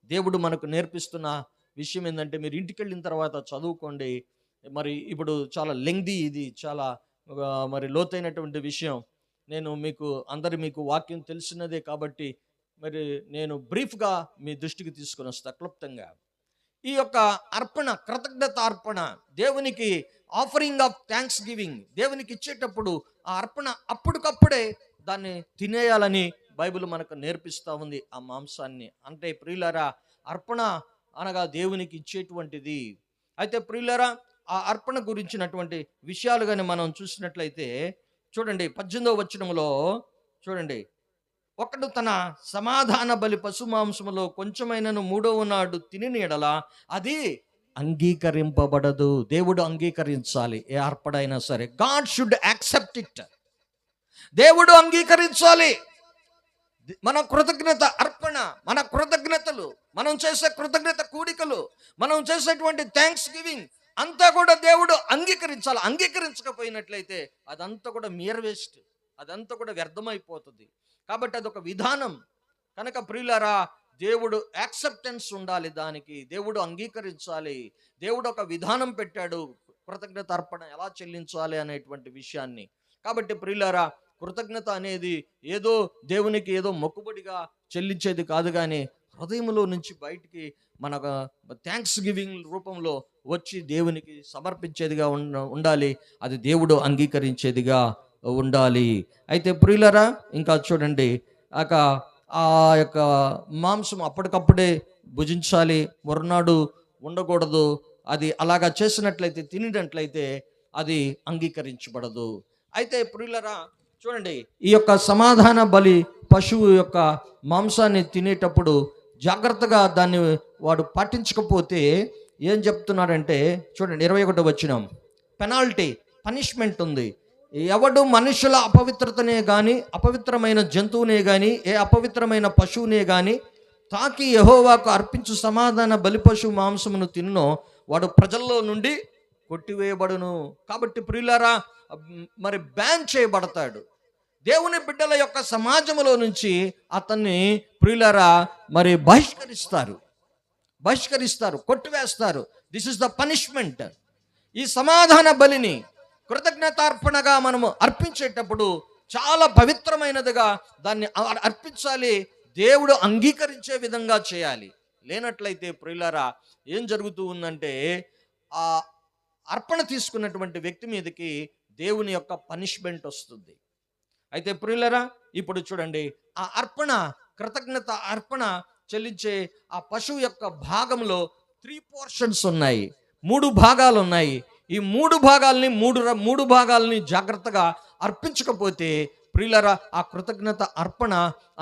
దేవుడు మనకు నేర్పిస్తున్న విషయం ఏంటంటే, మీరు ఇంటికి వెళ్ళిన తర్వాత చదువుకోండి. మరి ఇప్పుడు చాలా లెంగ్దీ, ఇది చాలా మరి లోతైనటువంటి విషయం. నేను మీకు వాక్యం తెలిసినదే కాబట్టి మరి నేను బ్రీఫ్గా మీ దృష్టికి తీసుకొని వస్తా క్లుప్తంగా. ఈ యొక్క అర్పణ, కృతజ్ఞత అర్పణ, దేవునికి ఆఫరింగ్ ఆఫ్ థ్యాంక్స్ గివింగ్, దేవునికి ఇచ్చేటప్పుడు ఆ అర్పణ అప్పటికప్పుడే దాన్ని తినేయాలని బైబిల్ మనకు నేర్పిస్తూ ఉంది. ఆ మాంసాన్ని అంటే ప్రియులారా, అర్పణ అనగా దేవునికి ఇచ్చేటువంటిది. అయితే ప్రియులారా, ఆ అర్పణ గురించినటువంటి విషయాలు కానీ మనం చూసినట్లయితే చూడండి, 18వ వచనంలో చూడండి, ఒకడు తన సమాధాన బలి పశు మాంసములో కొంచెమైనను 3వ నాడు తిని ఎడల అది అంగీకరింపబడదు. దేవుడు అంగీకరించాలి ఏ అర్పణైనా సరే. God should accept it. దేవుడు అంగీకరించాలి మన కృతజ్ఞత అర్పణ, మన కృతజ్ఞతలు, మనం చేసే కృతజ్ఞత కూడికలు, మనం చేసేటువంటి థ్యాంక్స్ గివింగ్ అంతా కూడా దేవుడు అంగీకరించాలి. అంగీకరించకపోయినట్లయితే అదంతా కూడా మియర్ వేస్ట్, అదంతా కూడా వ్యర్థమైపోతుంది. కాబట్టి అదొక విధానం. కనుక ప్రియులారా, దేవుడు యాక్సెప్టెన్స్ ఉండాలి, దానికి దేవుడు అంగీకరించాలి. దేవుడు ఒక విధానం పెట్టాడు కృతజ్ఞత అర్పణ ఎలా చెల్లించాలి అనేటువంటి విషయాన్ని. కాబట్టి ప్రియులారా, కృతజ్ఞత అనేది ఏదో దేవునికి ఏదో మొక్కుబడిగా చెల్లించేది కాదు, కానీ హృదయంలో నుంచి బయటికి మన థ్యాంక్స్ గివింగ్ రూపంలో వచ్చి దేవునికి సమర్పించేదిగా ఉండాలి. అది దేవుడు అంగీకరించేదిగా ఉండాలి. అయితే ప్రియులరా, ఇంకా చూడండి, ఆ యొక్క మాంసం అప్పటికప్పుడే భుజించాలి, మరునాడు ఉండకూడదు. అది అలాగా చేసినట్లయితే, తినినట్లయితే అది అంగీకరించబడదు. అయితే ప్రియులరా చూడండి, ఈ యొక్క సమాధాన బలి పశువు యొక్క మాంసాన్ని తినేటప్పుడు జాగ్రత్తగా దాన్ని వాడు పాటించకపోతే ఏం చెప్తున్నాడంటే చూడండి, 21వ వచనం, పెనాల్టీ, పనిష్మెంట్ ఉంది. ఎవడు మనుషుల అపవిత్రతనే కానీ, అపవిత్రమైన జంతువునే కానీ, ఏ అపవిత్రమైన పశువునే కానీ తాకి యెహోవాకు అర్పించు సమాధాన బలి పశువు మాంసమును తిన్నో వాడు ప్రజల్లో నుండి కొట్టివేయబడును. కాబట్టి ప్రియులారా, మరి బ్యాన్ చేయబడతాడు. దేవుని బిడ్డల యొక్క సమాజంలో నుంచి అతన్ని ప్రియులారా మరి బహిష్కరిస్తారు, కొట్టివేస్తారు. This is the punishment. ఈ సమాధాన బలిని కృతజ్ఞతార్పణగా మనము అర్పించేటప్పుడు చాలా పవిత్రమైనదిగా దాన్ని అర్పించాలి. దేవుడు అంగీకరించే విధంగా చేయాలి. లేనట్లయితే ప్రియులారా ఏం జరుగుతూ ఉందంటే, ఆ అర్పణ తీసుకున్నటువంటి వ్యక్తి మీదకి దేవుని యొక్క పనిష్మెంట్ వస్తుంది. అయితే ప్రియులారా, ఇప్పుడు చూడండి, ఆ అర్పణ, కృతజ్ఞత అర్పణ చెల్లించే ఆ పశువు యొక్క భాగంలో 3 పోర్షన్స్ ఉన్నాయి, 3 భాగాలు ఉన్నాయి. ఈ 3 భాగాల్ని జాగ్రత్తగా అర్పించకపోతే ప్రియులారా, ఆ కృతజ్ఞత అర్పణ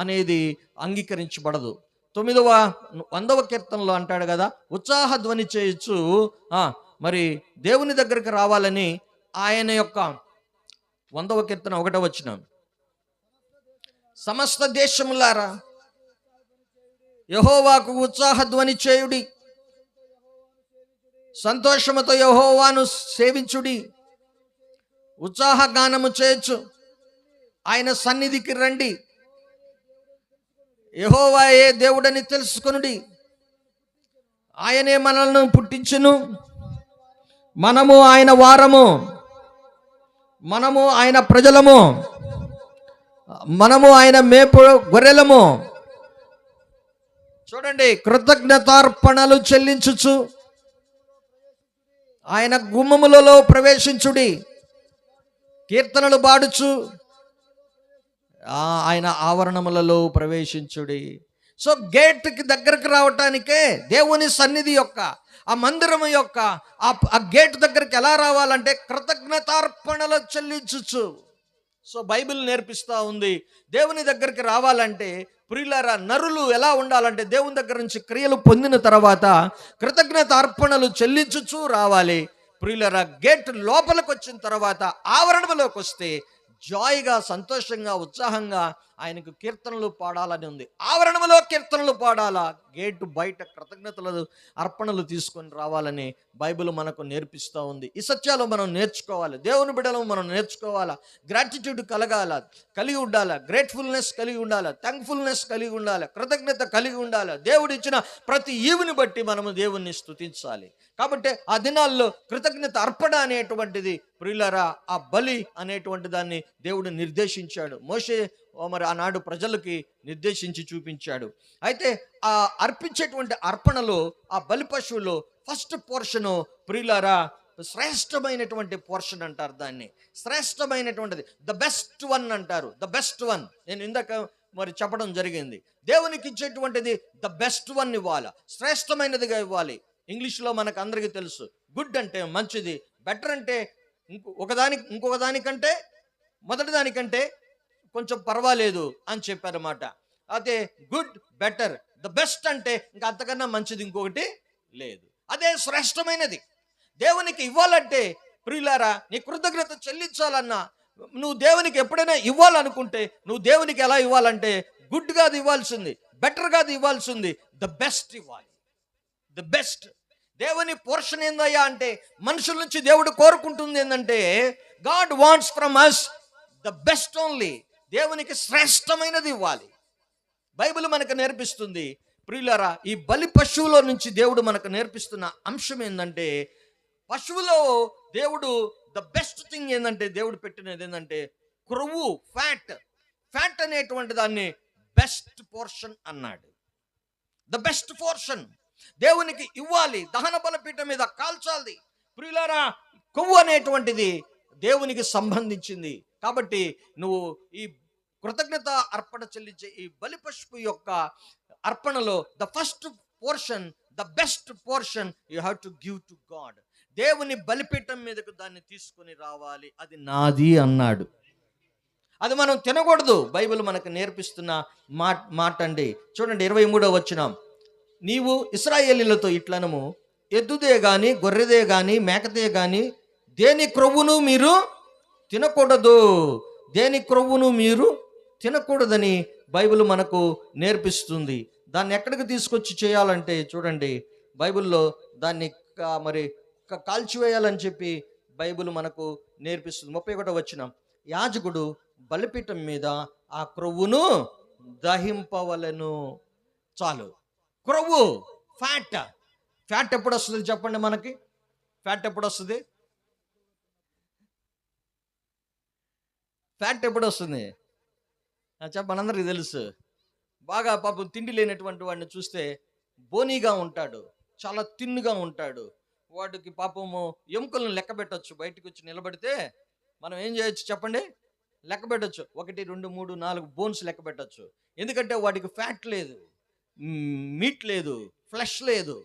అనేది అంగీకరించబడదు. 100వ కీర్తనలో అంటాడు కదా, ఉత్సాహ ధ్వని చేయొచ్చు మరి దేవుని దగ్గరికి రావాలని. ఆయన యొక్క 100వ కీర్తన 1వ వచనం, సమస్త దేశములారా యెహోవాకు ఉత్సాహ ధ్వని చేయుడి, సంతోషముతో యెహోవాను సేవించుడి, ఉత్సాహ గానము చేయొచ్చు, ఆయన సన్నిధికి రండి, యెహోవాయే దేవుడని తెలుసుకొనుడి, ఆయనే మనల్ని పుట్టించును, మనము ఆయన వారము, మనము ఆయన ప్రజలము, మనము ఆయన మేపు గొర్రెలము. చూడండి, కృతజ్ఞతార్పణలు చెల్లించుచు ఆయన గుమ్మములలో ప్రవేశించుడి, కీర్తనలు పాడుచు ఆయన ఆవరణములలో ప్రవేశించుడి. సో గేట్కి దగ్గరకు రావటానికే దేవుని సన్నిధి యొక్క ఆ మందిరం యొక్క ఆ గేట్ దగ్గరికి ఎలా రావాలంటే కృతజ్ఞతార్పణలు చెల్లించు. సో బైబిల్ నేర్పిస్తూ ఉంది దేవుని దగ్గరికి రావాలంటే ప్రియులారా నరులు ఎలా ఉండాలంటే దేవుని దగ్గర నుంచి క్రియలు పొందిన తర్వాత కృతజ్ఞత అర్పణలు చెల్లించుచు రావాలి. ప్రియులారా గేట్ లోపలికి వచ్చిన తర్వాత ఆవరణలోకి వస్తే జాయిగా, సంతోషంగా, ఉత్సాహంగా ఆయనకు కీర్తనలు పాడాలని ఉంది. ఆవరణలో కీర్తనలు పాడాలా, గేటు బయట కృతజ్ఞతలు అర్పణలు తీసుకొని రావాలని బైబిల్ మనకు నేర్పిస్తూ ఉంది. ఈ సత్యాలు మనం నేర్చుకోవాలి. దేవుని బిడ్డలు మనం నేర్చుకోవాలా. గ్రాటిట్యూడ్ కలిగి ఉండాలా, గ్రేట్ఫుల్నెస్ కలిగి ఉండాలా, థ్యాంక్ఫుల్నెస్ కలిగి ఉండాలి, కృతజ్ఞత కలిగి ఉండాలి. దేవుడు ఇచ్చిన ప్రతి ఈవుని బట్టి మనము దేవుణ్ణి స్తుతించాలి. కాబట్టి ఆ దినాల్లో కృతజ్ఞత అర్పణ అనేటువంటిది ప్రియులారా ఆ బలి అనేటువంటి దాన్ని దేవుడు నిర్దేశించాడు. మోషే మరి ఆనాడు ప్రజలకి నిర్దేశించి చూపించాడు. అయితే ఆ అర్పించేటువంటి అర్పణలో ఆ బలి పశువులో ఫస్ట్ పోర్షను ప్రియులారా శ్రేష్టమైనటువంటి పోర్షన్ అంటారు. దాన్ని శ్రేష్టమైనటువంటిది, ద బెస్ట్ వన్ అంటారు. ద బెస్ట్ వన్ నేను ఇందాక మరి చెప్పడం జరిగింది. దేవునికి ఇచ్చేటువంటిది ద బెస్ట్ వన్ ఇవ్వాలి, శ్రేష్టమైనదిగా ఇవ్వాలి. ఇంగ్లీష్లో మనకు అందరికీ తెలుసు, గుడ్ అంటే మంచిది, బెటర్ అంటే ఇంకొక దానికంటే మొదటి దానికంటే కొంచెం పర్వాలేదు అని చెప్పారన్నమాట. అదే గుడ్, బెటర్, ద బెస్ట్ అంటే ఇంకా అంతకన్నా మంచిది ఇంకొకటి లేదు. అదే శ్రేష్టమైనది. దేవునికి ఇవ్వాలంటే ప్రియులారా నీ కృతజ్ఞత చెల్లించాలన్నా నువ్వు దేవునికి ఎప్పుడైనా ఇవ్వాలనుకుంటే నువ్వు దేవునికి ఎలా ఇవ్వాలంటే గుడ్ కాదు ఇవ్వాల్సింది, బెటర్ కాదు ఇవ్వాల్సింది, ద బెస్ట్ ఇవ్వాలి. The best. దేవుని పోర్షన్ ఏందయ్యా అంటే మనుషుల నుంచి దేవుడు కోరుకుంటుంది ఏంటంటే God wants from us the best only. దేవునికి శ్రేష్టమైనది ఇవ్వాలి. బైబిల్ మనకు నేర్పిస్తుంది ప్రియులారా ఈ బలి పశువులో నుంచి దేవుడు మనకు నేర్పిస్తున్న అంశం ఏంటంటే పశువులో దేవుడు ద బెస్ట్ థింగ్ ఏంటంటే దేవుడు పెట్టినది ఏంటంటే క్రొవ్వు, ఫ్యాట్ అనేటువంటి దాన్ని బెస్ట్ పోర్షన్ అన్నాడు. ద బెస్ట్ పోర్షన్ దేవునికి ఇవ్వాలి. దహన బలిపీఠం మీద కాల్చాలి. ప్రియులారా కొవ్వు అనేటువంటిది దేవునికి సంబంధించింది. కాబట్టి నువ్వు ఈ కృతజ్ఞత అర్పణ చెల్లించే ఈ బలి పశువు యొక్క అర్పణలో the first portion, the best portion you have to give to God. దేవుని బలిపీఠం మీదకు దాన్ని తీసుకొని రావాలి. అది నాది అన్నాడు. అది మనం తినకూడదు. బైబిల్ మనకు నేర్పిస్తున్న మాట అండి. చూడండి 23వ వచనం, నీవు ఇశ్రాయేలీయులతో ఇట్లనము, ఎద్దుదే గాని గొర్రెదే గాని మేకదే గాని దేని క్రొవ్వును మీరు తినకూడదు, దేని క్రొవ్వును మీరు తినకూడదని బైబిల్ మనకు నేర్పిస్తుంది. దాన్ని ఎక్కడికి తీసుకొచ్చి చేయాలంటే చూడండి బైబిల్లో దాన్ని మరి కాల్చివేయాలని చెప్పి బైబిల్ మనకు నేర్పిస్తుంది. 31వ వచనం, యాజకుడు బలిపీఠం మీద ఆ క్రొవ్వును దహింపవలెను. చాలు. క్రొవ్వు, ఫ్యాట్ ఎప్పుడు వస్తుంది చెప్పండి మనకి? ఫ్యాట్ ఎప్పుడు వస్తుంది? ఫ్యాట్ ఎప్పుడు వస్తుంది చెప్పనందరికీ తెలుసు. బాగా పాపం తిండి లేనటువంటి వాడిని చూస్తే బోనీగా ఉంటాడు, చాలా తిన్నుగా ఉంటాడు. వాడికి పాపము ఎముకలను లెక్క పెట్టచ్చు. బయటకు వచ్చి నిలబడితే మనం ఏం చేయొచ్చు చెప్పండి? లెక్క పెట్టచ్చు. 1 2 3 4 బోన్స్ లెక్క పెట్టచ్చు. ఎందుకంటే వాడికి ఫ్యాట్ లేదు, మీట్ లేదు, ఫ్లెష్ లేదు.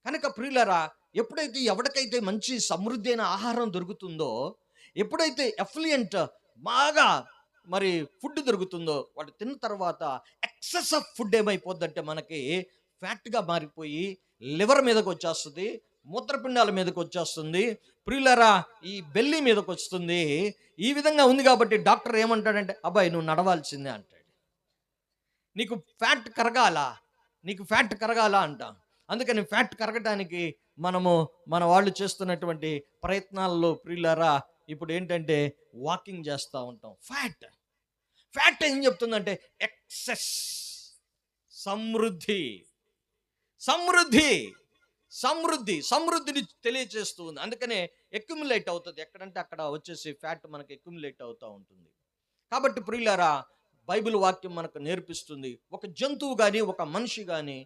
కనుక ప్రియులారా ఎప్పుడైతే ఎవరికైతే మంచి సమృద్ధి అయిన ఆహారం దొరుకుతుందో, ఎప్పుడైతే ఎఫ్లియంట్ బాగా మరి ఫుడ్ దొరుకుతుందో వాడు తిన్న తర్వాత ఎక్సెస్ ఆఫ్ ఫుడ్ ఏమైపోద్దంటే మనకి ఫ్యాట్గా మారిపోయి లివర్ మీదకి వచ్చేస్తుంది, మూత్రపిండాల మీదకి వచ్చేస్తుంది, ప్రియులారా ఈ బెల్లి మీదకి వస్తుంది. ఈ విధంగా ఉంది కాబట్టి డాక్టర్ ఏమంటాడంటే అబ్బాయి నువ్వు నడవాల్సిందే అంటాడు. నీకు ఫ్యాట్ కరగాల అంట. అందుకని ఫ్యాట్ కరగటానికి మన వాళ్ళు చేస్తున్నటువంటి ప్రయత్నాల్లో ప్రియులారా ఇప్పుడు ఏంటంటే వాకింగ్ చేస్తూ ఉంటాం. ఫ్యాట్ ఏం చెప్తుందంటే ఎక్సెస్, సమృద్ధిని తెలియజేస్తూ ఉంది. అందుకనే ఎక్యుములేట్ అవుతుంది. ఎక్కడంటే అక్కడ వచ్చేసి ఫ్యాట్ మనకు ఎక్యుములేట్ అవుతూ ఉంటుంది. కాబట్టి ప్రియులారా బైబిల్ వాక్యం మనకు నేర్పిస్తుంది ఒక జంతువు కానీ ఒక మనిషి కానీ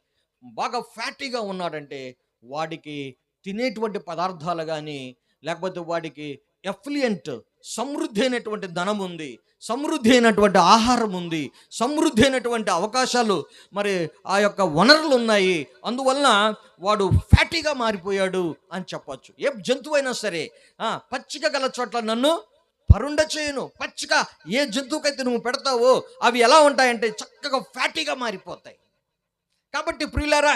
బాగా ఫ్యాటీగా ఉన్నాడంటే వాడికి తినేటువంటి పదార్థాలు కానీ లేకపోతే వాడికి ఎఫ్లియంట్ సమృద్ధి అయినటువంటి ధనం ఉంది, సమృద్ధి అయినటువంటి ఆహారం ఉంది, సమృద్ధి అయినటువంటి అవకాశాలు, మరి ఆ యొక్క వనరులు ఉన్నాయి. అందువలన వాడు ఫ్యాటీగా మారిపోయాడు అని చెప్పచ్చు. ఏ జంతువు అయినా సరే పచ్చిక గల చోట్ల నన్ను పరుండ చేయను. పచ్చిక ఏ జంతువుకైతే నువ్వు పెడతావో అవి ఎలా ఉంటాయంటే చక్కగా ఫ్యాటీగా మారిపోతాయి. కాబట్టి ప్రియులారా,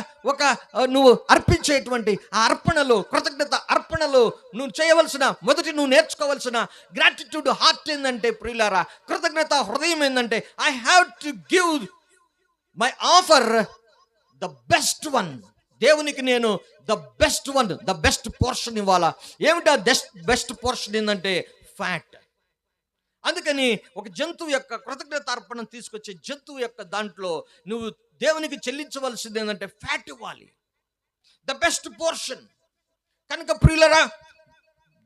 నువ్వు అర్పించేటువంటి ఆ అర్పణలో, కృతజ్ఞత అర్పణలో నువ్వు చేయవలసిన నువ్వు నేర్చుకోవలసిన గ్రాటిట్యూడ్ హార్ట్ ఏంటంటే ప్రియులారా, కృతజ్ఞత హృదయం ఏంటంటే I have to give my offer the best one. దేవునికి నేను the best one, the best portion ఇవ్వాలా. ఏమిటా బెస్ట్ పోర్షన్ ఏంటంటే ఫ్యాట్. అందుకని ఒక జంతువు యొక్క కృతజ్ఞత అర్పణం తీసుకొచ్చే జంతువు యొక్క దాంట్లో నువ్వు దేవునికి చెల్లించవలసింది ఏంటంటే ఫ్యాట్ ఇవ్వాలి, ద బెస్ట్ పోర్షన్. కనుక ప్రియులరా,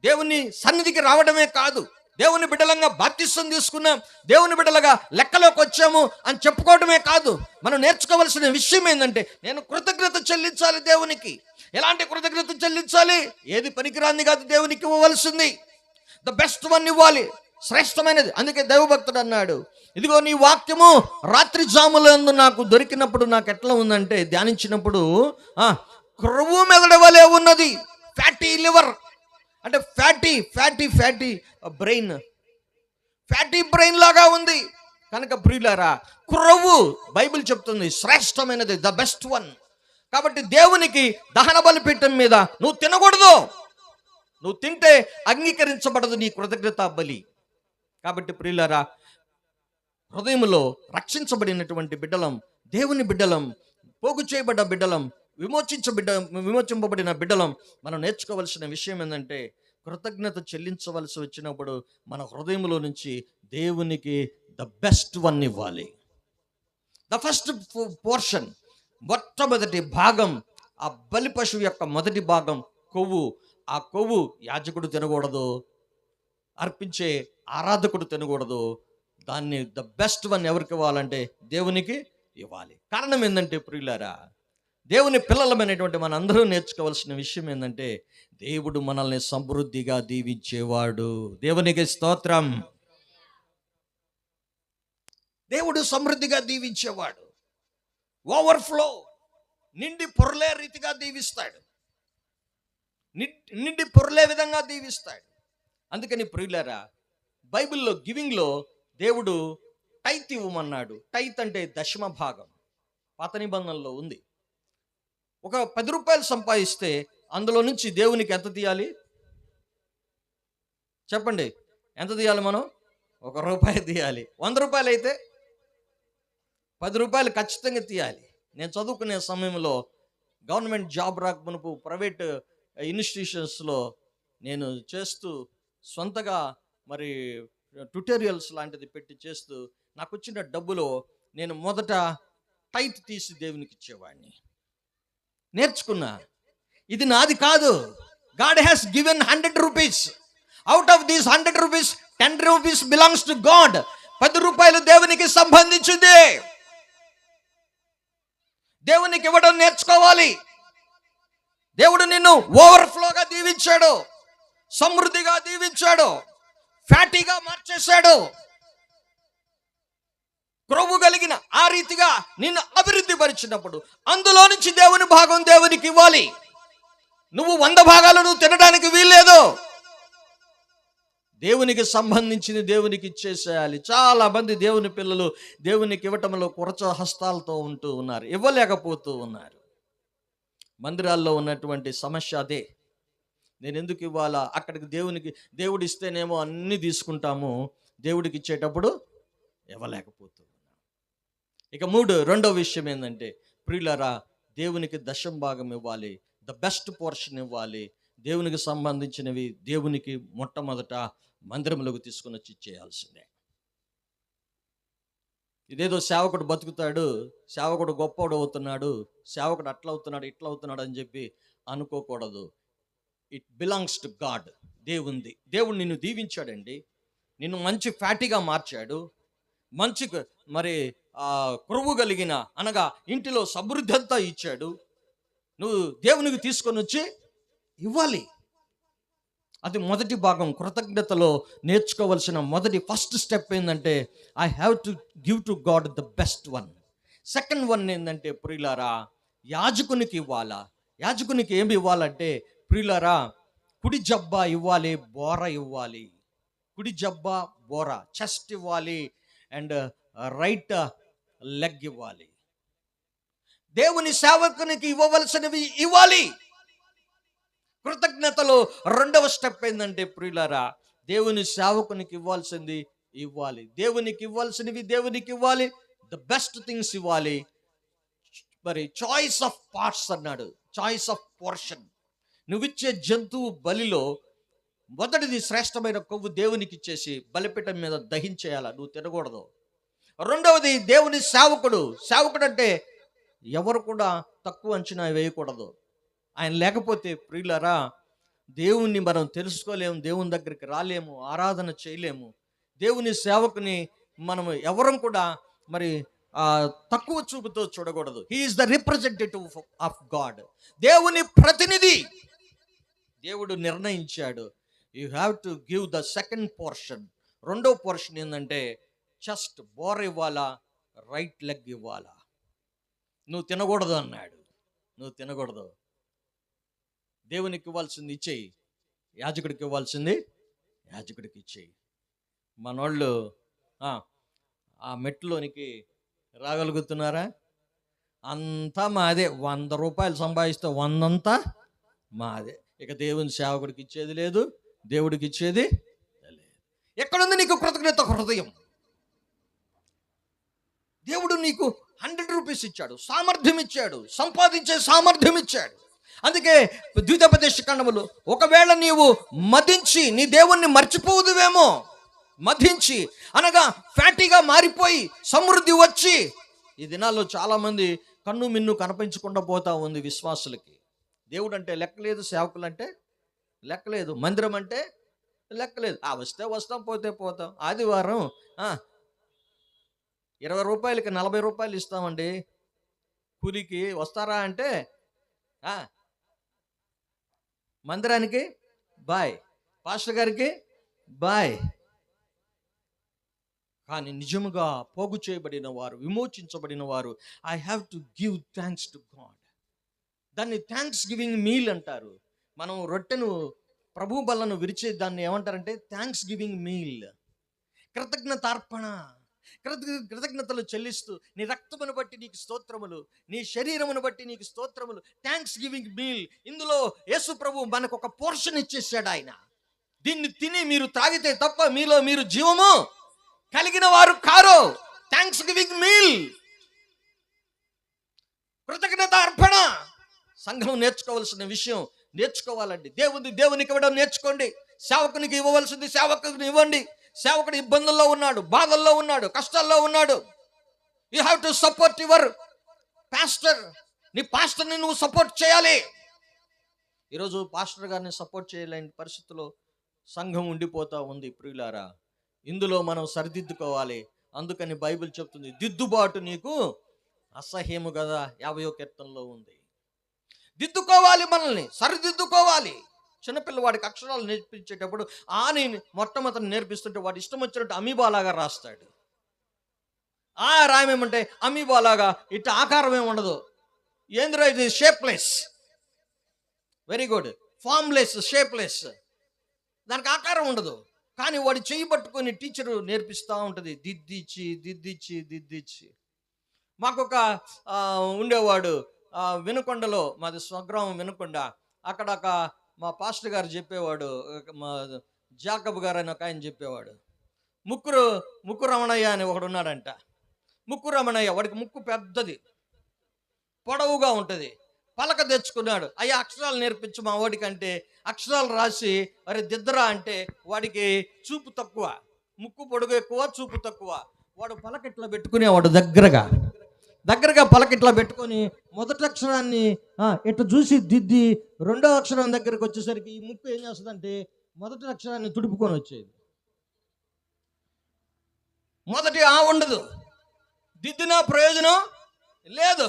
దేవుని సన్నిధికి రావడమే కాదు, దేవుని బిడ్డలంగా బాప్తిసం తీసుకున్నాం, దేవుని బిడ్డలుగా లెక్కలోకి వచ్చాము అని చెప్పుకోవడమే కాదు, మనం నేర్చుకోవాల్సిన విషయం ఏంటంటే నేను కృతజ్ఞత చెల్లించాలి దేవునికి. ఎలాంటి కృతజ్ఞత చెల్లించాలి? ఏది పనికిరాంది కాదు దేవునికి ఇవ్వవలసింది, ద బెస్ట్ వన్ ఇవ్వాలి, శ్రేష్టమైనది. అందుకే దైవభక్తుడు అన్నాడు, ఇదిగో నీ వాక్యము రాత్రి జాములందు నాకు దొరికినప్పుడు నాకు ఎట్లా ఉందంటే, ధ్యానించినప్పుడు క్రొవ్వు మెదడు వలె ఉన్నది. ఫ్యాటీ లివర్ అంటే ఫ్యాటీ బ్రెయిన్, ఫ్యాటీ బ్రెయిన్ లాగా ఉంది. కనుక ప్రియులారా, క్రొవ్వు బైబిల్ చెప్తుంది శ్రేష్టమైనది, ద బెస్ట్ వన్. కాబట్టి దేవునికి దహన బలిపీఠం మీద నువ్వు తినకూడదు, నువ్వు తింటే అంగీకరించబడదు నీ కృతజ్ఞత బలి. కాబట్టి ప్రియులారా, రక్షించబడినటువంటి బిడ్డలం, దేవుని బిడ్డలం, పోగు చేయబడ్డ బిడ్డలం, విమోచింపబడిన బిడ్డలం, మనం నేర్చుకోవలసిన విషయం ఏంటంటే కృతజ్ఞత చెల్లించవలసి వచ్చినప్పుడు మన హృదయంలో నుంచి దేవునికి ద బెస్ట్ వన్ ఇవ్వాలి, ద ఫస్ట్ పోర్షన్, మొట్టమొదటి భాగం. ఆ బలి పశువు యొక్క మొదటి భాగం కొవ్వు. ఆ కొవ్వు యాజకుడు తినకూడదు, అర్పించే ఆరాధకుడు తినకూడదు. దాన్ని ద బెస్ట్ వన్ ఎవరికి ఇవ్వాలంటే దేవునికి ఇవ్వాలి. కారణం ఏంటంటే ప్రియులారా, దేవుని పిల్లలమైనటువంటి మన అందరూ నేర్చుకోవాల్సిన విషయం ఏంటంటే దేవుడు మనల్ని సమృద్ధిగా దీవించేవాడు. దేవునికి స్తోత్రం. దేవుడు సమృద్ధిగా దీవించేవాడు, ఓవర్ఫ్లో, నిండి పొరలే రీతిగా దీవిస్తాడు, నిండి పొరలే విధంగా దీవిస్తాడు. అందుకని ప్రియులారా, బైబిల్లో గివింగ్లో దేవుడు టైత్ ఇవ్వమన్నాడు. టైత్ అంటే దశమ భాగం, పాత నిబంధనలో ఉంది. ఒక 10 రూపాయలు సంపాదిస్తే అందులో నుంచి దేవునికి ఎంత తీయాలి చెప్పండి? ఎంత తీయాలి? మనం 1 రూపాయి తీయాలి. 100 రూపాయలు అయితే 10 రూపాయలు ఖచ్చితంగా తీయాలి. నేను చదువుకునే సమయంలో గవర్నమెంట్ జాబ్ రాకమునుపు ప్రైవేట్ ఇన్స్టిట్యూషన్స్లో నేను చేస్తూ సొంతగా మరి ట్యుటోరియల్స్ లాంటిది పెట్టి చేస్తూ నాకు వచ్చిన డబ్బులో నేను మొదట టైత్ తీసి దేవునికి ఇచ్చేవాడిని. నేర్చుకున్నా, ఇది నాది కాదు. God has given 100 rupees. Out of these 100 rupees 10 rupees belongs to God. 10 రూపాయలు దేవునికి సంబంధించింది. దేవునికి ఇవ్వడం నేర్చుకోవాలి. దేవుడు నిన్ను ఓవర్ఫ్లోగా దీవించాడు, సమృద్ధిగా దీవించాడు, ఫ్యాటీగా మార్చేశాడు, క్రొవ్వు కలిగిన ఆ రీతిగా నిన్ను అభివృద్ధి పరిచినప్పుడు అందులో నుంచి దేవుని భాగం దేవునికి ఇవ్వాలి. నువ్వు 100 భాగాలు నువ్వు తినడానికి వీల్లేదు. దేవునికి సంబంధించింది దేవునికి ఇచ్చేసేయాలి. చాలా మంది దేవుని పిల్లలు దేవునికి ఇవ్వటంలో కురచ హస్తాలతో ఉంటూ ఉన్నారు, ఇవ్వలేకపోతూ ఉన్నారు. మందిరాల్లో ఉన్నటువంటి సమస్య అదే. నేను ఎందుకు ఇవ్వాలా? అక్కడికి దేవుడు ఇస్తేనేమో అన్నీ తీసుకుంటాము, దేవుడికి ఇచ్చేటప్పుడు ఇవ్వలేకపోతూ ఉన్నాం. ఇక రెండో విషయం ఏంటంటే ప్రియులారా, దేవునికి దశం భాగం ఇవ్వాలి, ద బెస్ట్ పోర్షన్ ఇవ్వాలి. దేవునికి సంబంధించినవి దేవునికి మొట్టమొదట మందిరంలోకి తీసుకుని వచ్చి ఇచ్చేయాల్సిందే. ఇదేదో సేవకుడు బతుకుతాడు, సేవకుడు గొప్పవాడు అవుతున్నాడు, సేవకుడు అట్లా అవుతున్నాడు ఇట్లా అవుతున్నాడు అని చెప్పి అనుకోకూడదు. It belongs to God. దేవుడు నిన్ను దీవించాడండి, నిన్ను మంచి ఫ్యాటీగా మార్చాడు, మంచి మరి క్రొవ్వు కలిగిన అనగా ఇంటిలో సమృద్ధి అంతా ఇచ్చాడు. నువ్వు దేవునికి తీసుకొని వచ్చి ఇవ్వాలి. అది మొదటి భాగం. కృతజ్ఞతలో నేర్చుకోవాల్సిన ఫస్ట్ స్టెప్ ఏంటంటే, I have to give to God the best one. Second one ఏంటంటే ప్రియులారా, యాజకునికి ఇవ్వాలా. యాజకునికి ఏమి ఇవ్వాలంటే ప్రియులారా, కుడి జబ్బా ఇవ్వాలి, బోర ఇవ్వాలి. కుడి జబ్బా, బోర, చెస్ట్ ఇవ్వాలి అండ్ రైట్ లెగ్ ఇవ్వాలి. దేవుని సేవకునికి ఇవ్వవలసినవి ఇవ్వాలి. కృతజ్ఞతలో రెండవ స్టెప్ ఏంటంటే ప్రియులారా, దేవుని సేవకునికి ఇవ్వాల్సింది ఇవ్వాలి. దేవునికి ఇవ్వాల్సినవి దేవునికి ఇవ్వాలి, ద బెస్ట్ థింగ్స్ ఇవ్వాలి. మరి చాయిస్ ఆఫ్ పార్ట్స్ అన్నాడు, చాయిస్ ఆఫ్ పోర్షన్. నువ్విచ్చే జంతువు బలిలో మొదటిది శ్రేష్టమైన కొవ్వు దేవునికి ఇచ్చేసి బలిపీఠం మీద దహించేయాల, నువ్వు తినకూడదు. రెండవది దేవుని సేవకుడు అంటే ఎవరు కూడా తక్కువ అంచనా వేయకూడదు. ఆయన లేకపోతే ప్రియులారా, దేవుణ్ణి మనం తెలుసుకోలేము, దేవుని దగ్గరికి రాలేము, ఆరాధన చేయలేము. దేవుని సేవకుని మనం ఎవరం కూడా మరి తక్కువ చూపుతో చూడకూడదు. He is the representative of God. దేవుని ప్రతినిధి. దేవుడు నిర్ణయించాడు, you have to give the second portion. రెండో పోర్షన్ ఏంటంటే చెస్ట్, బోర్ ఇవ్వాలా, రైట్ లెగ్ ఇవ్వాలా. నువ్వు తినకూడదు అన్నాడు, నువ్వు తినకూడదు. దేవునికి ఇవ్వాల్సింది ఇచ్చేయి, యాజకుడికి ఇవ్వాల్సింది యాజకుడికి ఇచ్చేయి. మనోళ్ళు ఆ మెట్టులోనికి రాగలుగుతున్నారా? అంతా మాదే. 100 రూపాయలు సంపాదిస్తే 100 అంతా మాదే. ఇక దేవుని సేవకుడికి ఇచ్చేది లేదు, దేవుడికి ఇచ్చేది లేదు. ఎక్కడుంది నీకు కృతజ్ఞత హృదయం? దేవుడు నీకు 100 రూపీస్ ఇచ్చాడు, సామర్థ్యం ఇచ్చాడు, సంపాదించే సామర్థ్యం ఇచ్చాడు. అందుకే ద్వితోపదేశ కాండములు, ఒకవేళ నీవు మదించి నీ దేవుణ్ణి మర్చిపోదువేమో, మదించి అనగా ఫ్యాటీగా మారిపోయి సమృద్ధి వచ్చి, ఈ దినాల్లో చాలామంది కన్ను మిన్ను కనిపించకుండా పోతా ఉంది విశ్వాసులకి. దేవుడు అంటే లెక్కలేదు, సేవకులు అంటే లెక్కలేదు, మందిరం అంటే లెక్కలేదు. వస్తే వస్తాం, పోతే పోతాం. ఆదివారం 20 రూపాయలకి 40 రూపాయలు ఇస్తామండి కూలికి, వస్తారా అంటే మందిరానికి బాయ్, పాస్టర్ గారికి బాయ్. కానీ నిజముగా పోగు చేయబడిన వారు, విమోచించబడిన వారు, I have to give thanks to God. దాన్ని థ్యాంక్స్ గివింగ్ మీల్ అంటారు. మనం రొట్టెను, ప్రభు బలను విరిచే దాన్ని ఏమంటారంటే థ్యాంక్స్ గివింగ్ మీల్. కృతజ్ఞతార్పణ, కృతజ్ఞతలు చెల్లిస్తూ, నీ రక్తమును బట్టి నీకు స్తోత్రములు, నీ శరీరమును బట్టి నీకు స్తోత్రములు. Thanks giving meal. ఇందులో యేసు ప్రభు మనకు ఒక పోర్షన్ ఇచ్చేసాడు. ఆయన దీన్ని తిని మీరు తాగితే తప్ప మీలో మీరు జీవము కలిగిన వారు కారు. థ్యాంక్స్ గివింగ్ మీల్, కృతజ్ఞత అర్పణ. సంఘం నేర్చుకోవాల్సిన విషయం నేర్చుకోవాలండి. దేవునికి ఇవ్వడం నేర్చుకోండి. సేవకునికి ఇవ్వవలసింది సేవకునికి ఇవ్వండి. సేవకుడు ఇబ్బందుల్లో ఉన్నాడు, బాధల్లో ఉన్నాడు, కష్టాల్లో ఉన్నాడు. You have to support your pastor. నీ పాస్టర్ని నువ్వు సపోర్ట్ చేయాలి. ఈరోజు పాస్టర్ గారిని సపోర్ట్ చేయలేని పరిస్థితిలో సంఘం ఉండిపోతా ఉంది. ప్రియులారా, ఇందులో మనం సరిదిద్దుకోవాలి. అందుకని బైబిల్ చెప్తుంది, దిద్దుబాటు నీకు అసహ్యము కదా, 50వ కీర్తనలో ఉంది. దిద్దుకోవాలి, మనల్ని సరిదిద్దుకోవాలి. చిన్నపిల్లవాడికి అక్షరాలు నేర్పించేటప్పుడు ఆని మొట్టమొదటి నేర్పిస్తుంటే వాడు ఇష్టం వచ్చినట్టు అమీబాలాగా రాస్తాడు. రాయమేమంటే అమీబాలాగా ఇట్లా ఆకారం ఏమి ఉండదు. ఏందిరా ఇది? Shapeless. Very good. Formless, shapeless. దానికి ఆకారం ఉండదు. కానీ వాడు చెయ్యి పట్టుకొని టీచరు నేర్పిస్తూ ఉంటుంది, దిద్దిచ్చి. మాకొక ఉండేవాడు వినుకొండలో, మాది స్వగ్రామం వినుకొండ. అక్కడ మా పాస్టర్ గారు చెప్పేవాడు, మా జాకబ్ గారు అని ఒక ఆయన చెప్పేవాడు, ముక్కు రమణయ్య అని ఒకడు ఉన్నాడంట. ముక్కు రమణయ్య, వాడికి ముక్కు పెద్దది, పొడవుగా ఉంటుంది. పలక తెచ్చుకున్నాడు. అయ్యా అక్షరాలు నేర్పించు మా వాడికంటే, అక్షరాలు రాసి మరి దిద్దరా అంటే వాడికి చూపు తక్కువ, ముక్కు పొడుగు ఎక్కువ, చూపు తక్కువ. వాడు పలక ఇట్లా పెట్టుకునేవాడు, దగ్గరగా పలక ఇట్లా పెట్టుకొని మొదటి అక్షరాన్ని ఇట్లా చూసి దిద్ది, రెండో అక్షరం దగ్గరకు వచ్చేసరికి ఈ ముక్కు ఏం చేస్తుందంటే మొదటి అక్షరాన్ని తుడుపుకొని వచ్చేది. మొదటి ఉండదు, దిద్దిన ప్రయోజనం లేదు.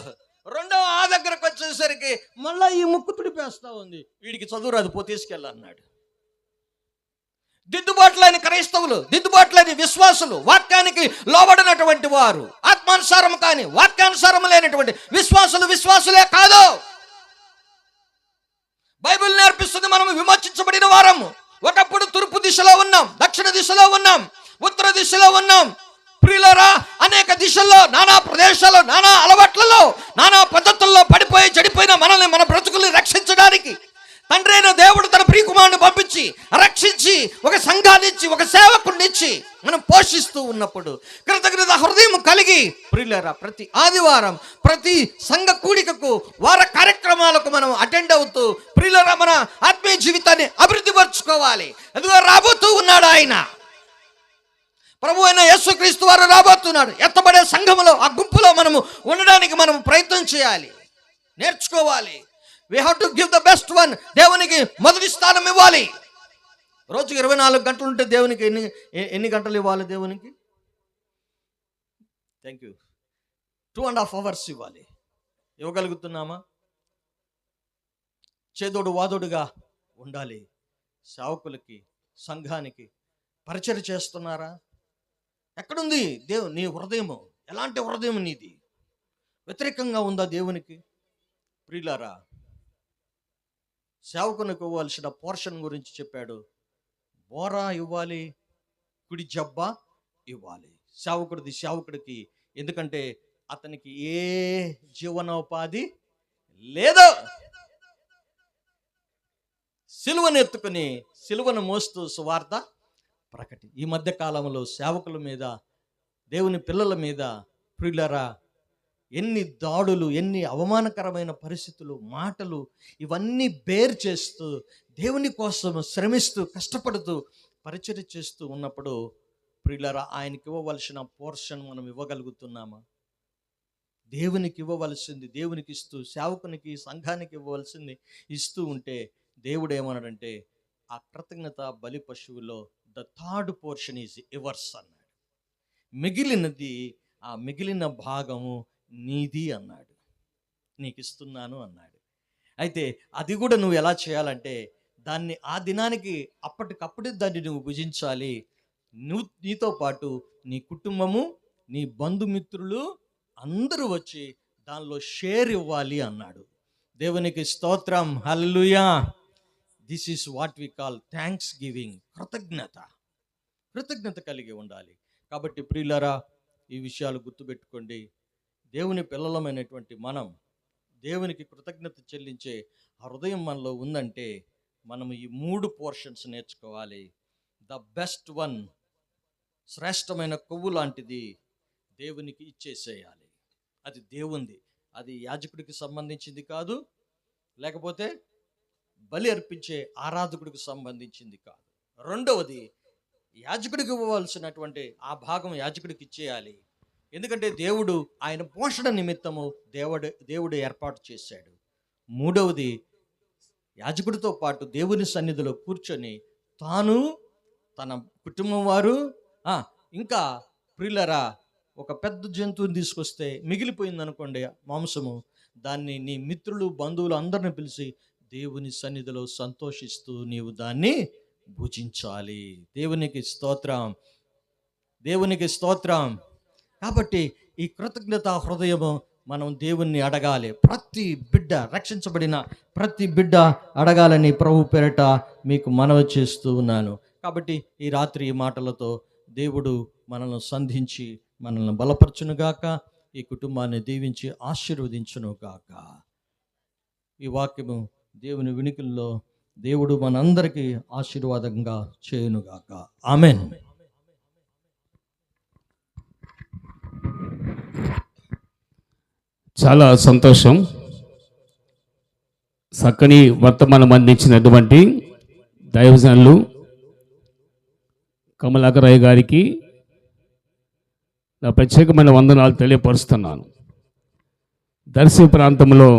రెండవ దగ్గరకు వచ్చేసరికి మళ్ళీ ఈ ముక్కు తుడిపేస్తా ఉంది. వీడికి చదువు రాదు, తీసుకెళ్ళన్నాడు. దిద్దుబాటు లేని క్రైస్తవులు, దిద్దుబాటు లేని విశ్వాసులు, వాక్యానికి లోబడినటువంటి వారు, ఆత్మానుసారం కానీ వాక్యానుసారం లేనటువంటి విశ్వాసులే కాదు. బైబిల్ నేర్పిస్తుంది మనం విమోచించబడిన వారము. ఒకప్పుడు తూర్పు దిశలో ఉన్నాం, దక్షిణ దిశలో ఉన్నాం, ఉత్తర దిశలో ఉన్నాం. ప్రియులారా, అనేక దిశల్లో, నానా ప్రదేశాల్లో, నానా అలవాట్లలో, నానా పద్ధతుల్లో పడిపోయి చెడిపోయిన మనల్ని, మన బ్రతుకుల్ని రక్షించడానికి తండ్రి అయిన దేవుడు తన ప్రియకుమారుని పంపించి రక్షించి ఒక సంఘాన్ని ఇచ్చి, ఒక సేవకుడిని ఇచ్చి మనం పోషిస్తూ ఉన్నప్పుడు కృతజ్ఞత హృదయం కలిగి ప్రియులారా, ప్రతి ఆదివారం ప్రతి సంఘ కూడికకు, వార కార్యక్రమాలకు మనం అటెండ్ అవుతూ ప్రియులారా మన ఆత్మీయ జీవితాన్ని అభివృద్ధి పరుచుకోవాలి. అదిగో రాబోతూ ఉన్నాడు ఆయన, ప్రభు అయిన యేసుక్రీస్తు వారు రాబోతున్నాడు. ఎత్తబడే సంఘములో, ఆ గుంపులో మనము ఉండడానికి మనం ప్రయత్నం చేయాలి, నేర్చుకోవాలి. We have to give the best one. దేవునికి మొదటి స్థానం ఇవ్వాలి. రోజుకి 24 గంటలు ఉంటే దేవునికి ఎన్ని గంటలు ఇవ్వాలి? దేవునికి థ్యాంక్ యూ 2.5 hours ఇవ్వాలి. ఇవ్వగలుగుతున్నామా? చేదోడు వాదోడుగా ఉండాలి. సేవకులకి, సంఘానికి పరిచర్య చేస్తున్నారా? ఎక్కడుంది నీ హృదయము? ఎలాంటి హృదయం నీది? వ్యతిరేకంగా ఉందా దేవునికి? ప్రియులారా, సేవకునికి ఇవ్వాల్సిన పోర్షన్ గురించి చెప్పాడు. బోరా ఇవ్వాలి, కుడి జబ్బ ఇవ్వాలి. సేవకుడికి, ఎందుకంటే అతనికి ఏ జీవనోపాధి లేదు. సిలువను ఎత్తుకుని, సిలువను మోస్తూ సువార్త ప్రకటి. ఈ మధ్య కాలంలో సేవకుల మీద, దేవుని పిల్లల మీద ప్రియులారా ఎన్ని దాడులు, ఎన్ని అవమానకరమైన పరిస్థితులు, మాటలు, ఇవన్నీ బేర్ చేస్తూ దేవుని కోసం శ్రమిస్తూ కష్టపడుతూ పరిచర్య చేస్తూ ఉన్నప్పుడు ప్రియులారా, ఆయనకి ఇవ్వవలసిన పోర్షన్ మనం ఇవ్వగలుగుతున్నామా? దేవునికి ఇవ్వవలసింది దేవునికి ఇస్తూ, సేవకునికి, సంఘానికి ఇవ్వవలసింది ఇస్తూ ఉంటే దేవుడు ఏమన్నాడంటే, ఆ కృతజ్ఞత బలి పశువులో the third portion is yours అన్నాడు. మిగిలినది, ఆ మిగిలిన భాగము నీది అన్నాడు, నీకు ఇస్తున్నాను అన్నాడు. అయితే అది కూడా నువ్వు ఎలా చేయాలంటే, దాన్ని ఆ దినానికి అప్పటికప్పుడే దాన్ని నువ్వు భుజించాలి. నీతో పాటు నీ కుటుంబము, నీ బంధుమిత్రులు అందరూ వచ్చి దానిలో షేర్ ఇవ్వాలి అన్నాడు. దేవునికి స్తోత్రం, hallelujah. This is what we call thanksgiving. కృతజ్ఞత కలిగి ఉండాలి. కాబట్టి ప్రియులారా, ఈ విషయాలు గుర్తుపెట్టుకోండి. దేవుని పిల్లలమైనటువంటి మనం దేవునికి కృతజ్ఞత చెల్లించే హృదయం మనలో ఉందంటే మనం ఈ 3 పోర్షన్స్ నేర్చుకోవాలి. ద బెస్ట్ వన్, శ్రేష్టమైన కొవ్వు లాంటిది దేవునికి ఇచ్చేసేయాలి. అది దేవుంది, అది యాజకుడికి సంబంధించింది కాదు, లేకపోతే బలి అర్పించే ఆరాధకుడికి సంబంధించింది కాదు. రెండవది, యాజకుడికి ఇవ్వవలసినటువంటి ఆ భాగం యాజకుడికి ఇచ్చేయాలి. ఎందుకంటే దేవుడు ఆయన పోషణ నిమిత్తము దేవుడు ఏర్పాటు చేశాడు. మూడవది, యాజకుడితో పాటు దేవుని సన్నిధిలో కూర్చొని తాను, తన కుటుంబం వారు, ఇంకా ప్రియులరా, ఒక పెద్ద జంతువుని తీసుకొస్తే మిగిలిపోయింది అనుకోండి మాంసము, దాన్ని నీ మిత్రులు, బంధువులు అందరిని పిలిచి దేవుని సన్నిధిలో సంతోషిస్తూ నీవు దాన్ని భుజించాలి. దేవునికి స్తోత్రం. కాబట్టి ఈ కృతజ్ఞత హృదయము మనం దేవుణ్ణి అడగాలి. ప్రతి బిడ్డ, రక్షించబడిన ప్రతి బిడ్డ అడగాలని ప్రభు పేరట మీకు మనవి చేస్తూ ఉన్నాను. కాబట్టి ఈ రాత్రి ఈ మాటలతో దేవుడు మనల్ని సంధించి మనల్ని బలపరచునుగాక, ఈ కుటుంబాన్ని దీవించి ఆశీర్వదించునుగాక. ఈ వాక్యము దేవుని వినికిల్లో దేవుడు మనందరికీ ఆశీర్వాదంగా చేయునుగాక. ఆమెన్. చాలా సంతోషం. చక్కని వర్తమానం అందించినటువంటి దైవజనులు కమలాకరయ్య గారికి నా ప్రత్యేకమైన వందనాలు తెలియపరుస్తున్నాను. దర్శి ప్రాంతంలో